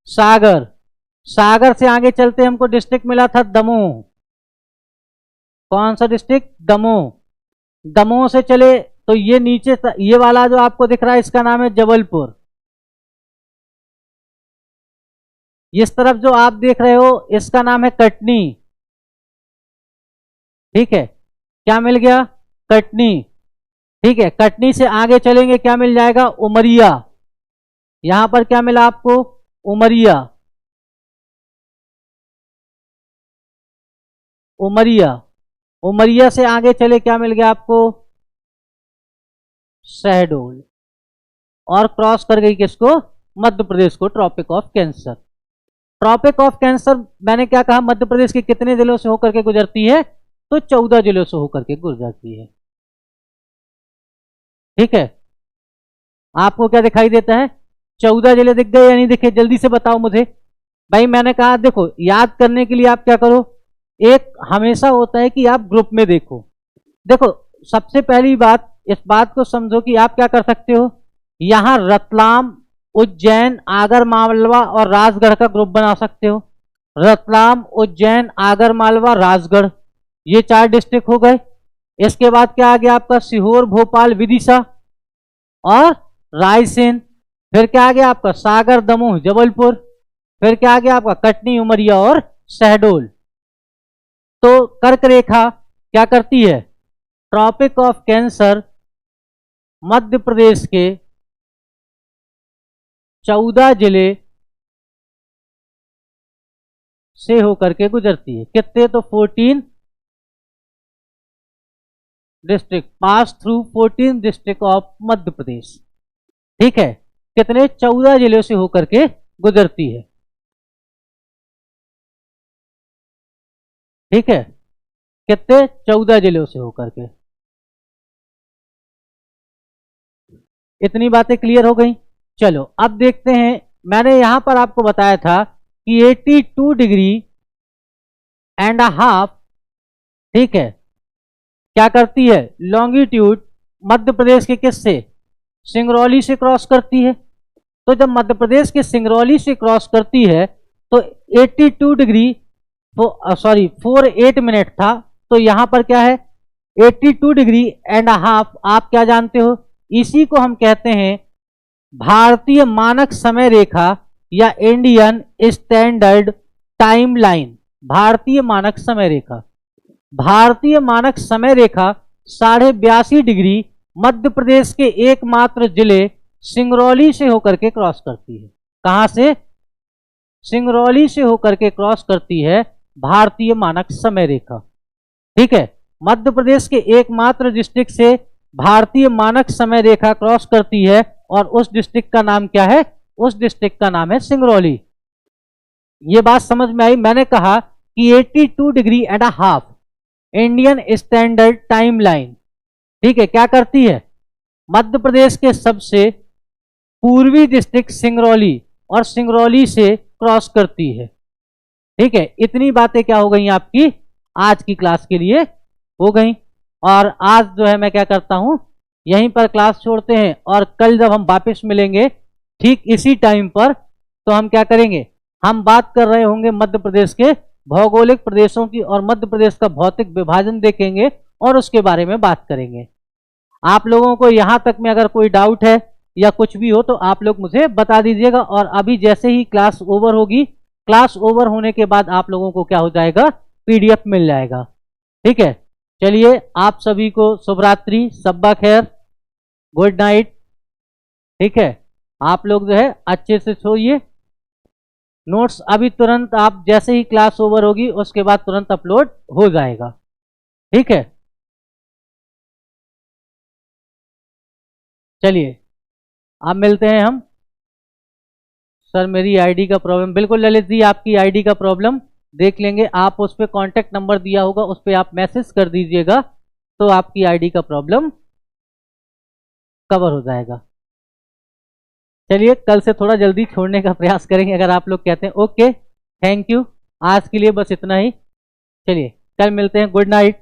Speaker 1: सागर। सागर से आगे चलते हमको डिस्ट्रिक्ट मिला था दमोह। कौन सा डिस्ट्रिक्ट, दमोह। दमोह से चले तो ये नीचे ये वाला जो आपको दिख रहा है इसका नाम है जबलपुर। इस तरफ जो आप देख रहे हो इसका नाम है कटनी। ठीक है, क्या मिल गया, कटनी। ठीक है, कटनी से आगे चलेंगे, क्या मिल जाएगा, उमरिया। यहां पर क्या मिला आपको, उमरिया। उमरिया। उमरिया से आगे चले, क्या मिल गया आपको, शहडोल। और क्रॉस कर गई किसको, मध्य प्रदेश को, Tropic of Cancer. Tropic of Cancer मैंने क्या कहा, मध्य प्रदेश के कितने जिलों से होकर के गुजरती है, तो 14 जिलों से होकर के गुजरती है। ठीक है, आपको क्या दिखाई देता है, 14 जिले दिख गए या नहीं दिखे, जल्दी से बताओ मुझे। भाई मैंने कहा देखो, याद करने के लिए आप क्या करो, एक हमेशा होता है कि आप ग्रुप में देखो। देखो सबसे पहली बात, इस बात को समझो कि आप क्या कर सकते हो, यहां रतलाम, उज्जैन, आगर मालवा और राजगढ़ का ग्रुप बना सकते हो। रतलाम, उज्जैन, आगर मालवा, राजगढ़, ये 4 डिस्ट्रिक्ट हो गए। इसके बाद क्या आ गया आपका, सीहोर, भोपाल, विदिशा और रायसेन। फिर क्या आ गया आपका, सागर, दमोह, जबलपुर। फिर क्या आ गया आपका, कटनी, उमरिया और शहडोल। तो कर्क रेखा क्या करती है, tropic of cancer Madhya Pradesh के 14 जिले से होकर के गुजरती है। कितने, तो 14 district, pass through 14 district of Madhya Pradesh. ठीक है, कितने, 14 जिलों से होकर के गुजरती है। ठीक है, कितने, 14 जिलों से होकर के। इतनी बातें क्लियर हो गई। चलो अब देखते हैं, मैंने यहां पर आपको बताया था कि 82 डिग्री एंड हाफ, ठीक है, क्या करती है, लॉन्गिट्यूड मध्य प्रदेश के किससे, सिंगरौली से क्रॉस करती है। तो जब मध्य प्रदेश के सिंगरौली से क्रॉस करती है तो 82 डिग्री, सॉरी 48 मिनट था, तो यहां पर क्या है, 82 डिग्री एंड हाफ। आप क्या जानते हो, इसी को हम कहते हैं भारतीय मानक समय रेखा या इंडियन स्टैंडर्ड टाइम लाइन। भारतीय मानक समय रेखा, भारतीय मानक समय रेखा 82.5 डिग्री मध्य प्रदेश के एकमात्र जिले सिंगरौली से होकर के क्रॉस करती है। कहां से, सिंगरौली से होकर के क्रॉस करती है भारतीय मानक समय रेखा। ठीक है, मध्य प्रदेश के एकमात्र डिस्ट्रिक्ट से भारतीय मानक समय रेखा क्रॉस करती है और उस डिस्ट्रिक्ट का नाम क्या है, उस डिस्ट्रिक्ट का नाम है सिंगरौली। ये बात समझ में आई। मैंने कहा कि 82 degree and half Indian standard time line, ठीक है, क्या करती है, मध्य प्रदेश के सबसे पूर्वी डिस्ट्रिक्ट सिंगरौली और सिंगरौली से क्रॉस करती है। ठीक है, इतनी बातें क्या हो गई आपकी आज की क्लास के लिए हो गई। और आज जो है मैं क्या करता हूं, यहीं पर क्लास छोड़ते हैं और कल जब हम वापस मिलेंगे ठीक इसी टाइम पर, तो हम क्या करेंगे, हम बात कर रहे होंगे मध्य प्रदेश के भौगोलिक प्रदेशों की और मध्य प्रदेश का भौतिक विभाजन देखेंगे और उसके बारे में बात करेंगे। आप लोगों को यहां तक में अगर कोई डाउट है या कुछ भी हो तो आप लोग मुझे बता दीजिएगा। और अभी जैसे ही क्लास ओवर होगी, क्लास ओवर होने के बाद आप लोगों को क्या हो जाएगा, पीडीएफ मिल जाएगा। ठीक है, चलिए आप सभी को शुभ रात्रि, सब्बा खैर, गुड नाइट। ठीक है, आप लोग जो है अच्छे से सोइए। नोट्स अभी तुरंत आप जैसे ही क्लास ओवर होगी उसके बाद तुरंत अपलोड हो जाएगा। ठीक है, चलिए अब मिलते हैं हम। सर मेरी आईडी का प्रॉब्लम, बिल्कुल ललित जी, आपकी आईडी का प्रॉब्लम देख लेंगे। आप उस पर कॉन्टैक्ट नंबर दिया होगा, उस पर आप मैसेज कर दीजिएगा तो आपकी आईडी का प्रॉब्लम कवर हो जाएगा। चलिए कल से थोड़ा जल्दी छोड़ने का प्रयास करेंगे अगर आप लोग कहते हैं। ओके, थैंक यू, आज के लिए बस इतना ही। चलिए कल मिलते हैं, गुड नाइट।